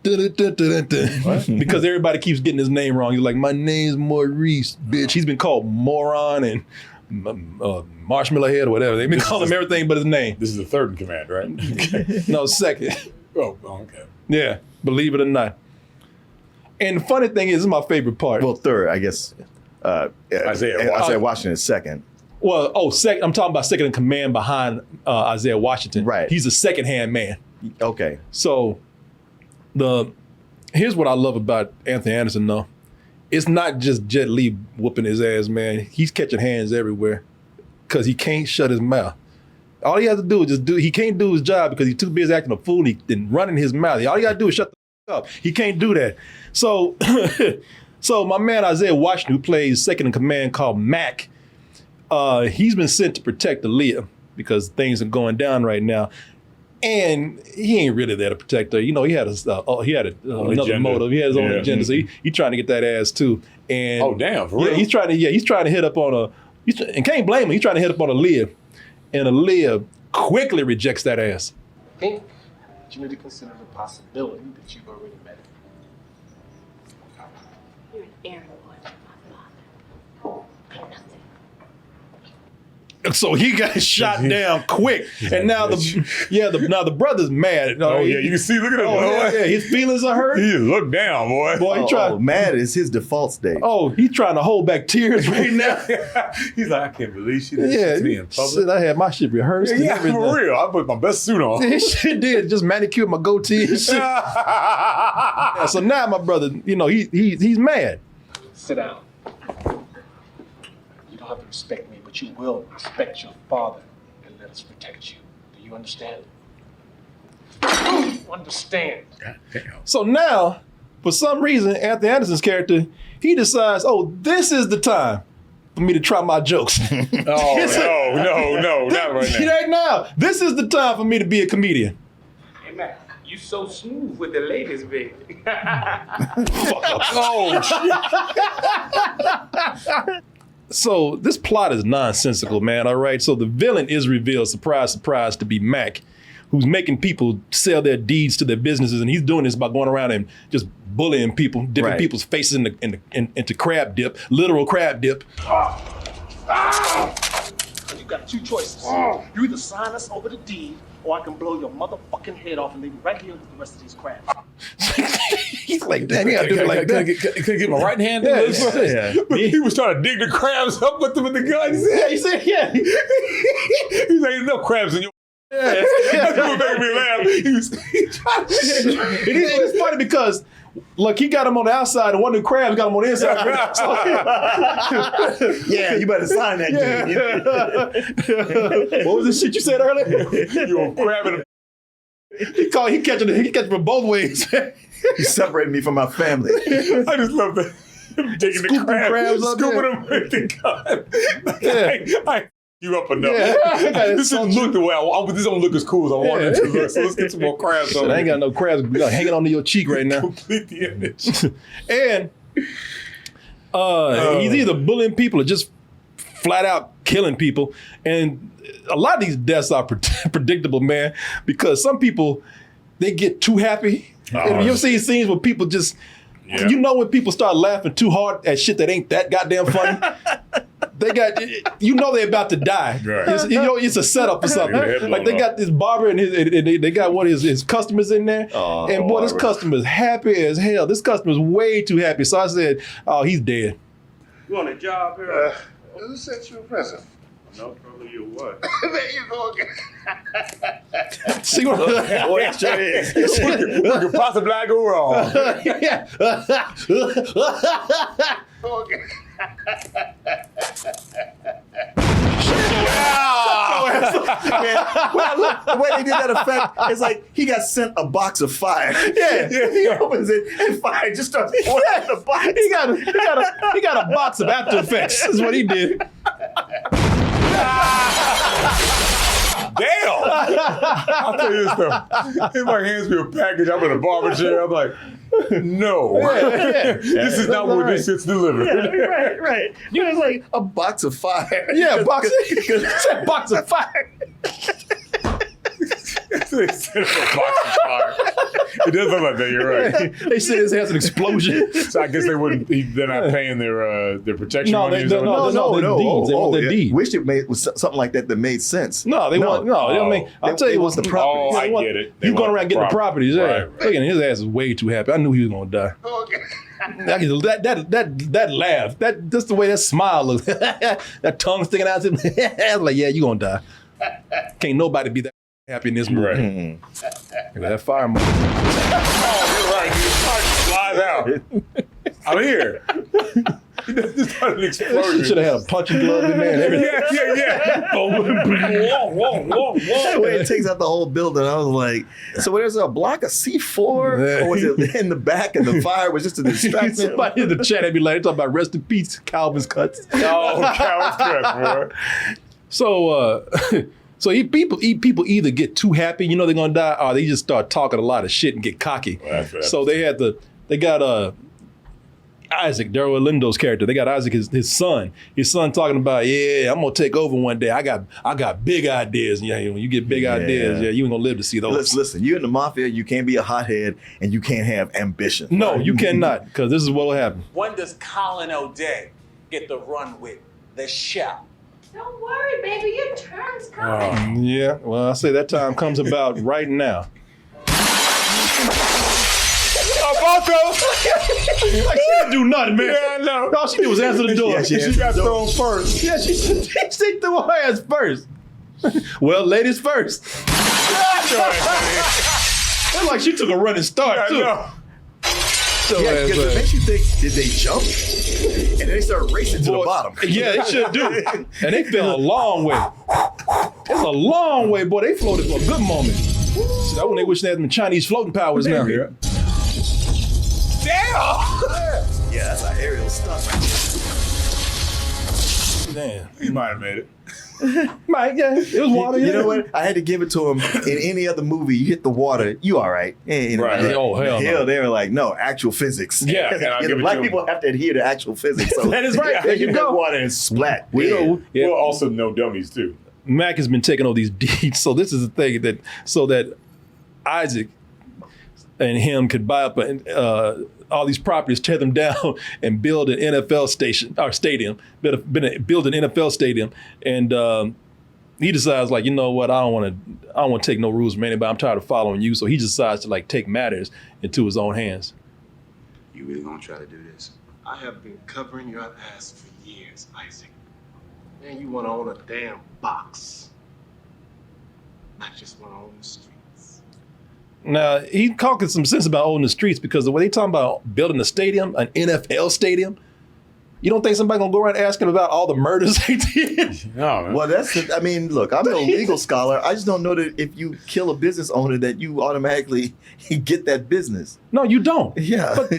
Because everybody keeps getting his name wrong. He's like, my name's Maurice, bitch. He's been called moron and marshmallow head or whatever. They've been calling him everything but his name. This is the third in command, right? No, second. Oh, okay. Yeah, believe it or not. And the funny thing is, this is my favorite part. Well, third, I guess. Isaiah Washington is second. Well, second. I'm talking about second in command behind Isaiah Washington. Right. He's a second-hand man. Okay. So here's what I love about Anthony Anderson, though. It's not just Jet Li whooping his ass, man. He's catching hands everywhere because he can't shut his mouth. All he has to do is he can't do his job because he's too busy acting a fool and running his mouth. All you got to do is shut the up. He can't do that. So, so my man Isaiah Washington, who plays second in command called Mac, he's been sent to protect Aaliyah because things are going down right now. And he ain't really there to protect her. You know, he had another motive. He had his own agenda. So he trying to get that ass too. And oh damn, for real? He's trying to hit up on and can't blame him. He's trying to hit up on Aaliyah, and Aaliyah quickly rejects that ass. I think you need to consider the possibility that you've already met him. You're an errand boy for my father. I'm nothing. So he got shot down quick, and now the brother's mad. Oh yeah, you can see. Look at him. Yeah, his feelings are hurt. He look down, boy. Mad is his default state. Oh, he's trying to hold back tears right now. He's like, I can't believe she did this to me in public. Shit, I had my shit rehearsed. Yeah, for real. I put my best suit on. He shit did just manicured my goatee and shit. Yeah, so now my brother, he's mad. Sit down. You don't have to respect me, but you will respect your father and let us protect you. Do you understand? Understand. God damn. So now, for some reason, Anthony Anderson's character, he decides, this is the time for me to try my jokes. Oh, no, not right now. Right now, this is the time for me to be a comedian. Hey, man, you so smooth with the ladies, baby. Fuck up. Oh, shit. So this plot is nonsensical, man, all right? So the villain is revealed, surprise, surprise, to be Mac, who's making people sell their deeds to their businesses, and he's doing this by going around and just bullying people, dipping people's faces into crab dip, literal crab dip. You got two choices. You either sign us over the deed, or I can blow your motherfucking head off and leave you right here with the rest of these crabs. He's like, damn, he gotta do it like that. Could I get my right hand? Yeah. But he was trying to dig the crabs up with him with the gun. He said, yeah. He's like, ain't no crabs in your. Yeah. That's what making me laugh. It's funny because, look, he got him on the outside, and one of the crabs got him on the inside. Yeah, you better sign that dude. What was the shit you said earlier? You a crab in a. He catching from both ways. He separated me from my family. I just love that. Him digging the crabs up scooping them with the gun. I you up enough. Yeah. This doesn't look the way this don't look as cool as I wanted it to look. So let's get some more crabs on. I ain't got no crabs hanging onto your cheek right now. Complete the image. And he's either bullying people or just flat out killing people. And a lot of these deaths are predictable, man, because some people, they get too happy. And you'll see scenes where people just, when people start laughing too hard at shit that ain't that goddamn funny, they're about to die. Right. It's a setup for something. Like they got this barber and they got one of his customers in there. And boy, this customer's happy as hell. This customer's way too happy. So I said, he's dead. You on a job here? Who sent you a present? No, probably your wife. There you go again. See what What sure is. What could possibly go wrong? Yeah. Okay. Well, look, the way they did that effect, it's like he got sent a box of fire. Yeah. He opens it and fire just starts pouring out the box. He got a box of After Effects. That's what he did. Damn! I'll tell you this though. If my hands me a package, I'm in a barber chair. I'm like, no. This is not where this gets delivered. Yeah, right. You know, it's like a box of fire. Yeah, a box of fire. They said it's a box of fire. It does look like that. You're right. They said his has an explosion. So I guess they wouldn't. They're not paying their protection money. No. Deeds. They want their deeds. Wish it was something like that made sense. No, they want. No, I mean, I'll tell you what's the property. Oh, I get it. He's going around getting the properties. Yeah, Right. look at him. His ass is way too happy. I knew he was gonna die. That laugh, that's the way that smile looks. That tongue sticking out. I was like, yeah, you gonna die. Can't nobody be that happy in this movie. Right. Mm-hmm. That fire movie. Oh, you're right. You flies out. I'm here. This started an explosion. Should have had a punching glove in there and everything. Yeah. Whoa. The way it takes out the whole building, I was like, so there's a block of C4? Or was it in the back and the fire was just a distraction? Somebody in the chat had me like, talking about rest in peace, Calvin's cuts. Oh, Calvin's cuts, boy. So people either get too happy, you know they're gonna die, or they just start talking a lot of shit and get cocky. Well, so they got Isaac, Daryl Lindo's character. They got Isaac, his son. His son talking about, yeah, I'm gonna take over one day. I got big ideas. Yeah, when you get big ideas, you ain't gonna live to see those. Listen, you in the mafia, you can't be a hothead and you can't have ambition. No, you cannot, because this is what will happen. When does Colin O'Day get the run with the show? Don't worry, baby. Your turn's coming. Yeah, well, I say that time comes about right now. Like, she didn't do nothing, man. Yeah, I know. All she did was answer the door. Yeah, She got thrown first. Yeah, she threw her ass first. Well, ladies first. It's like she took a running start, too. Yeah, because it makes you think, did they jump? And then they start racing to the bottom. Yeah, they should do. And they fell a long way. It's a long way, boy. They floated for a good moment. So that when they wish they had them Chinese floating powers now. Yeah. Yeah, that's an aerial stunt right Damn. He might have made it. Mike, yeah, it was water. You know what? I had to give it to him. In any other movie, you hit the water, you all right. Right. Oh, hell no. They were like, no, actual physics. Yeah, and I'll give it black to him. people have to adhere to actual physics. So That is right. There you hit go. water and splat. Yeah. Well, also no dummies too. Mac has been taking all these deeds. So this is the thing that Isaac and him could buy up all these properties, tear them down, and build an NFL stadium. Build an NFL stadium, and he decides, like, you know what? I don't want to take no rules from anybody. I'm tired of following you. So he decides to like take matters into his own hands. You really gonna try to do this? I have been covering your ass for years, Isaac. Man, you want to own a damn box. Not just want to own the streets. Now, he talking some sense about owning the streets, because the way they talking about building a stadium, an NFL stadium, you don't think somebody gonna go around asking about all the murders they did? No, man. Well, look, I'm no legal scholar. I just don't know that if you kill a business owner that you automatically get that business. No, you don't. Yeah. But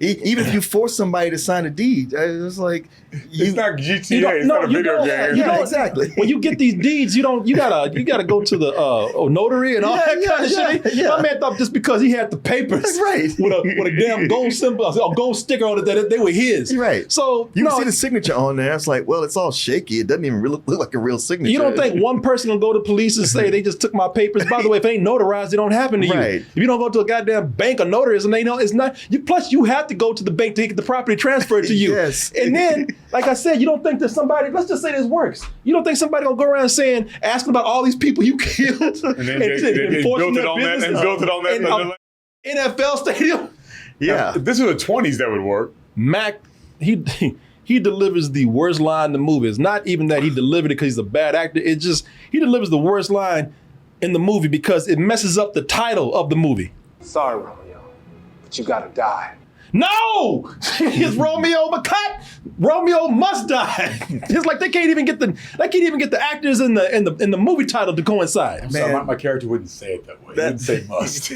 even if you force somebody to sign a deed, it's like It's not GTA. It's not a video game. Yeah, exactly. When you get these deeds, you gotta go to the notary and all that kind of shit. Yeah. My man thought just because he had the papers Right. with a damn gold symbol, a gold sticker on it, that they were his. Right. So You can see the signature on there. It's like, well, it's all shaky. It doesn't even really look like a real signature. you don't think one person will go to police and say they just took my papers? By the way, if it ain't notarized, it don't happen to you. Right. If you don't go to a goddamn bank or notaries and they know it's not you, plus you have to go to the bank to get the property transferred to you. Yes. And then, like I said, you don't think that somebody, let's just say this works. You don't think somebody gonna go around asking about all these people you killed And then they built it on that and built it on that. NFL stadium? Yeah. If this was the 20s, that would work. Mac, he delivers the worst line in the movie. It's not even that he delivered it because he's a bad actor. It's just he delivers the worst line in the movie because it messes up the title of the movie. Sorry, Romeo, but you gotta die. No, it's Romeo McCut. Romeo Must Die. It's like they can't even get the actors in the movie title to coincide. I'm sorry, my character wouldn't say it that way. He wouldn't say must.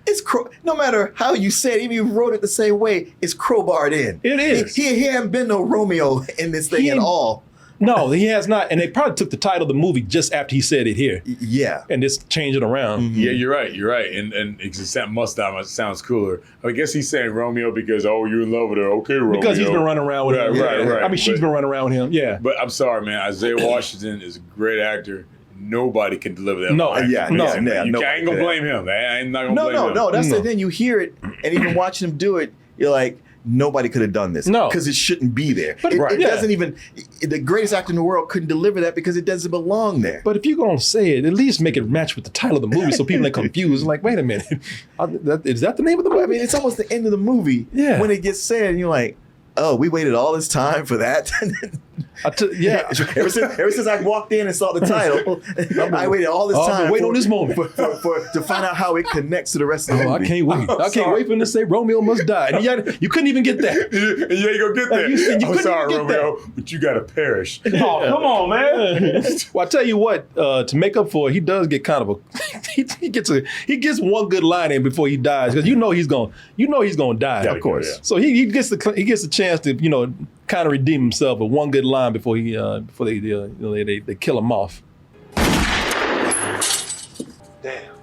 It's no matter how you said it, even if you wrote it the same way, it's crowbarred in. It is. He hadn't been no Romeo in this thing at all. No, he has not. And they probably took the title of the movie just after he said it here. Yeah. And just changed it around. Mm-hmm. Yeah, you're right. And Must Die sounds cooler. I guess he's saying Romeo because, you're in love with her. Okay, Romeo. Because he's been running around with him. Right. I mean, she's been running around with him. Yeah. But I'm sorry, man. Isaiah Washington is a great actor. Nobody can deliver that. No, line. yeah, I ain't gonna blame him. I ain't not gonna blame him. No. That's the thing. You hear it, and even watching him do it, you're like, nobody could have done this. No. Because it shouldn't be there. But it doesn't even, the greatest actor in the world couldn't deliver that because it doesn't belong there. But if you're going to say it, at least make it match with the title of the movie so people ain't confused. Like, wait a minute. Is that the name of the movie? I mean, it's almost the end of the movie when it gets said, and you're like, oh, we waited all this time for that? Ever since I walked in and saw the title, I waited all this time. Wait on this moment to find out how it connects to the rest of the movie. I can't wait. I can't wait for him to say Romeo Must Die. And you couldn't even get that. You ain't gonna get that. I'm sorry, Romeo, but you gotta perish. Oh, come on, man. Well, I tell you what, to make up for it, he does get kind of he gets one good line in before he dies, because he's gonna die. Yeah, of course. So he gets a chance to kind of redeem himself with one good line before they kill him off. Damn.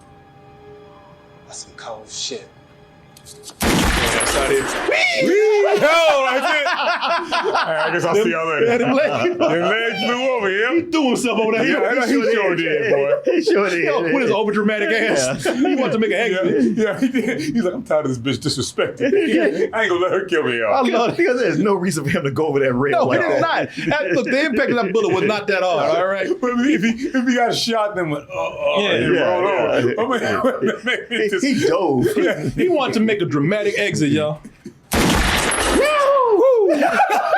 That's some cold shit. That's how it is. I guess I'll see y'all later. Them legs flew over here. He threw himself over there. Yeah, he sure did, boy. He sure did. With his over dramatic ass. He wanted to make an exit. Yeah, he did. He's like, I'm tired of this bitch disrespecting me. I ain't gonna let her kill me, y'all. I love it. Because there's no reason for him to go over that rail. No, it is not. Look, the impact of that bullet was not that hard, all right? But if he got shot, then went, rolled over. He dove. He wanted to make a dramatic exit, y'all.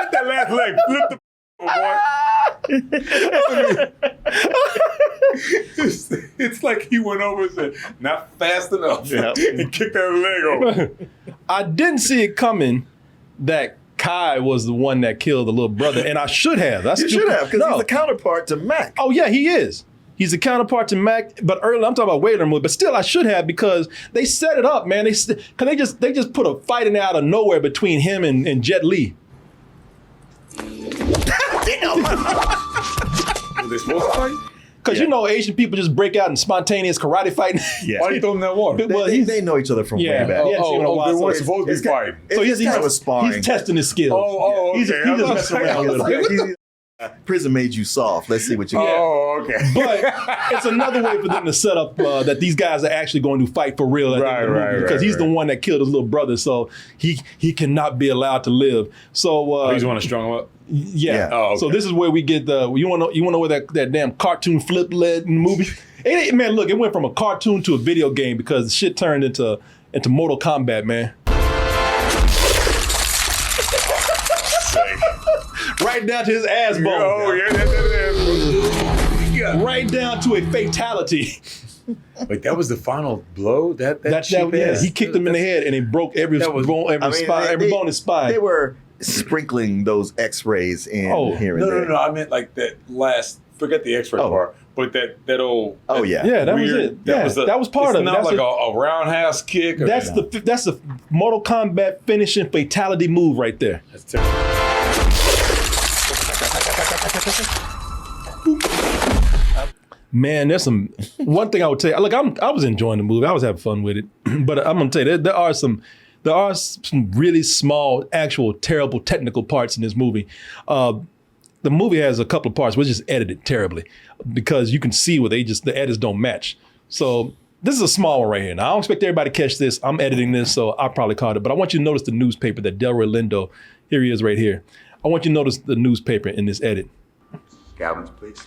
That last leg flipped the boy. It's like he went over and said, not fast enough, and kicked that leg over. I didn't see it coming that Kai was the one that killed the little brother, and I should have. You should have, because he's the counterpart to Mac. Oh, yeah, he is. He's a counterpart to Mac, but earlier I'm talking about way later movie. But still, I should have, because they set it up, man. They just put a fighting out of nowhere between him and Jet Li. Damn. Were they supposed to fight? Because Asian people just break out in spontaneous karate fighting. Yeah. Why you throw him in that water? They know each other from way back. Yeah, they weren't supposed to be fighting. So he's kind of a sparring. He's testing his skills. Oh, okay. He's just messing around with him. Prison made you soft. Let's see what you got. Oh, okay. But it's another way for them to set up that these guys are actually going to fight for real at the end of the movie, because he's the one that killed his little brother, so he cannot be allowed to live. So he's the one to strung him up. Yeah. Oh, okay. So this is where we get the. You want to know where that damn cartoon flip led in the movie? Man, look, it went from a cartoon to a video game because the shit turned into Mortal Kombat, man. Right down to his ass bone. Oh, yeah. Right down to a fatality. Wait, that was the final blow? That he kicked him in the head and he broke every bone in his spine. They were sprinkling those X-rays in here and there. No. I meant like that last. Forget the X-ray part, but that old. Oh yeah, that was it. That was part of it. Not like a roundhouse kick. That's the Mortal Kombat finishing fatality move right there. That's terrible. Man, there's one thing I would tell you. Look, I was enjoying the movie. I was having fun with it, but I'm gonna tell you there are some really small, actual, terrible technical parts in this movie. The movie has a couple of parts which is edited terribly because you can see where the edits don't match. So this is a small one right here. Now I don't expect everybody to catch this. I'm editing this, so I probably caught it. But I want you to notice the newspaper that Delroy Lindo. Here he is right here. I want you to notice the newspaper in this edit. Calvin's, please.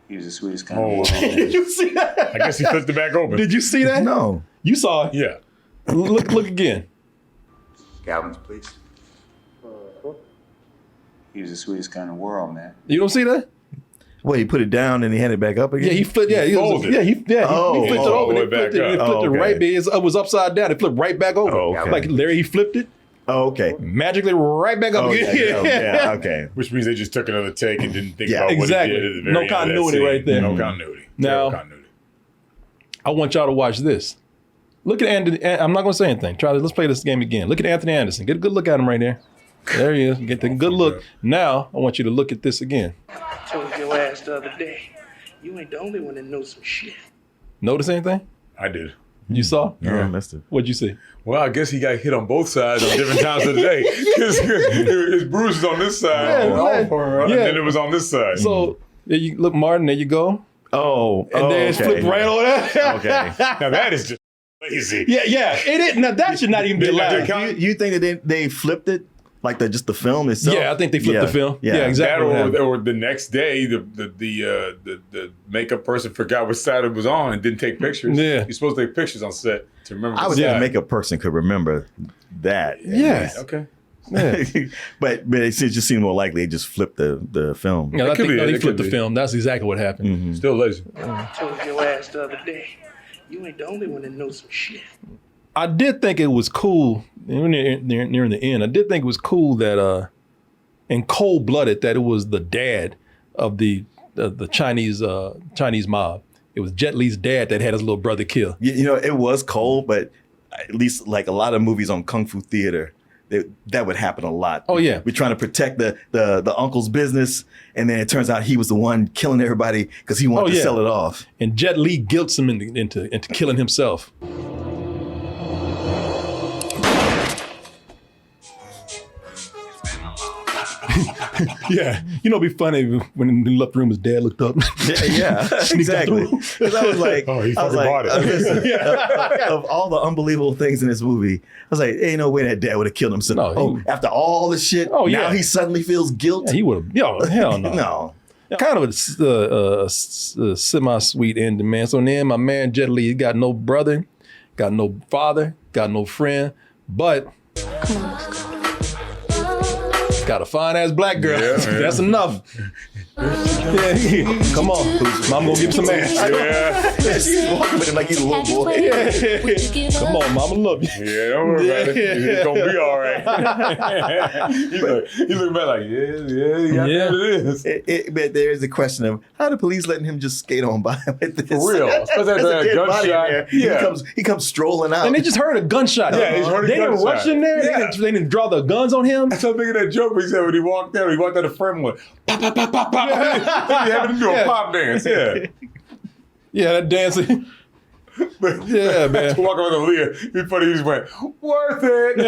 He was the sweetest kind of world. Did you see that? I guess he flipped it back open. Did you see that? No. You saw it? Yeah. Look again. Calvin's, please. He was the sweetest kind of world, man. You don't see that? What, he put it down and he had it back up again? Yeah, he flipped. Yeah, he folded. flipped it over. way It flipped it, back up. it right. It was upside down. It flipped right back over. Oh, okay. Like Larry, he flipped it Oh, okay. magically right back up again. Yeah, okay. Which means they just took another take and didn't think Yeah, about exactly. what he did at the very No end of that continuity scene. right there. No continuity. Now- Zero continuity. I want y'all to watch this. Look at Anthony. I'm not going to say anything. Let's play this game again. Look at Anthony Anderson. Get a good look at him right there. There he is. Get the good look. Now I want you to look at this again. Told your ass the other day, you ain't the only one that knows some shit. Notice anything? I did. You saw? No, I missed it. What'd you see? Well, I guess he got hit on both sides on different times of the day. His bruise is on this side, and then it was on this side. So there you look, Martin. There you go. Oh, And then it's flipped right over there. Okay. Now that is just lazy. Yeah. It is. Now that should not even be allowed. You think that they flipped it? Like just the film itself? Yeah, I think they flipped the film. Yeah, exactly. That or the next day, the makeup person forgot which side it was on and didn't take pictures. Yeah. You're supposed to take pictures on set to remember. I would think a makeup person could remember that. Yeah. Okay. Yeah. but it just seemed more likely they just flipped the film. Yeah, I think be. they It flipped could the be. film. That's exactly what happened. Mm-hmm. Still lazy. Told your ass the other day, you ain't the only one that knows some shit. I did think it was cool nearing the end. I did think it was cool that in Cold Blooded that it was the dad of the Chinese mob. It was Jet Li's dad that had his little brother killed. You know, it was cold, but at least like a lot of movies on Kung Fu theater, that would happen a lot. Oh yeah, we're trying to protect the uncle's business, and then it turns out he was the one killing everybody because he wanted to sell it off. And Jet Li guilts him into killing himself. Yeah, you know, it'd be funny when he left the room, his dad looked up. Yeah, exactly. Because I was like, oh, he fucking bought it. Listen, of all the unbelievable things in this movie, I was like, ain't no way that dad would have killed himself. No, after all the shit, now he suddenly feels guilt. Yeah, he would have. Yo, hell no. No. Kind of a semi-sweet ending, man. So then my man Jet Li, he got no brother, got no father, got no friend, but got a fine-ass black girl. Yeah. That's enough. Come on. Mom gonna give some ass. Yeah. She's walking with him like he's a little boy. Come on, mama love you. Yeah, don't worry about it. It's gonna be all right. He looked back like, yeah, it is. But there is a question of how the police letting him just skate on by with this. For real. Especially after There's a that dead body in gunshot. there. Yeah. He comes strolling out. And they just heard a gunshot. Yeah, they heard a They didn't gunshot. rush in there. Yeah. They didn't draw the guns on him. That's how big of that joke he said when he walked out. He walked out of the frame and went, pop, pop, pop, pop, pop. He having to do a pop dance. Yeah. Yeah, that dancing. Yeah, man. To walk over to Leah, it'd be funny. He just went, worth it.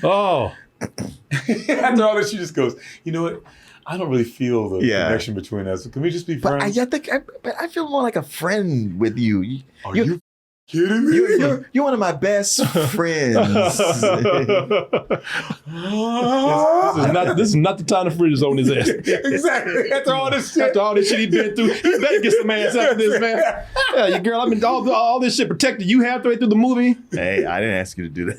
Oh. After all this, she just goes, you know what? I don't really feel the connection between us. Can we just be But friends? I feel more like a friend with you. Are you kidding me? You're one of my best friends. This is not the time to fridge on his ass. Exactly. After all this shit. After all this shit he been through, he better get some ass after this, man. Yeah, your girl, I mean, all this shit protected you halfway through the movie. Hey, I didn't ask you to do that.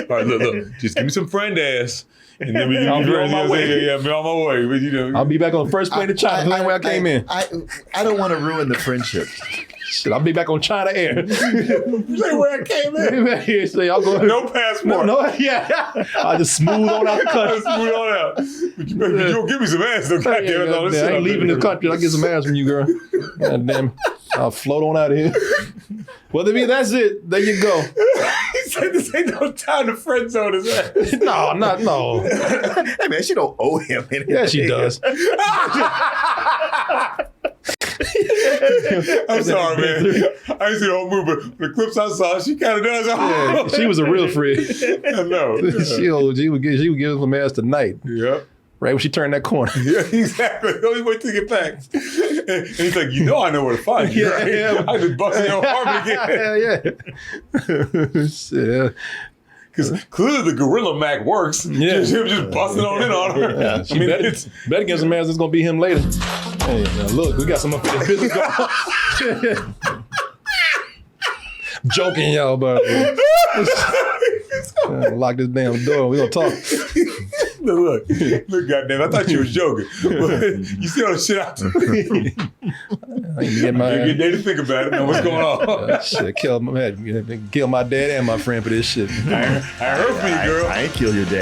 All right, look. Just give me some friend ass. And then we can I'll be on my way. Yeah, be on my way. But, you know, I'll be back on the first plane to China, the same way I came in. I don't want to ruin the friendship. Shit, I'll be back on China Air. Same way I came in. Say, I'll go. No passport. No, yeah. I'll just smooth on out the country. Smooth on out. But you don't give me some ass, though. I ain't leaving the country. I'll get some ass from you, girl. God damn it. I'll float on out of here. Well, that's it. There you go. He said this ain't no time to friend zone his ass. No. Hey, man, she don't owe him anything. Yeah, she does. I'm sorry, man. I ain't seen the whole movie, but the clips I saw, she kind of does. Yeah, she was a real freak. I know. She would give some ass tonight. Yep. Right when she turned that corner. Yeah, exactly. Only wait till you get back. And he's like, you know I know where to find you, right? Yeah. I just busted your apartment again. Yeah. Because clearly the Gorilla Mac works. Yeah. Just him just busting on in on her. Yeah, she bet against some ass. It's going to be him later. Hey, now look, we got some unfinished business going on. Joking, y'all, but lock this damn door. We going to talk. Look, goddamn, I thought you was joking. But you see all the shit out there. I need to get my Get day to think about it. Know what's going on. shit. Kill my dad and my friend for this shit. I heard from you, girl. I ain't kill your dad.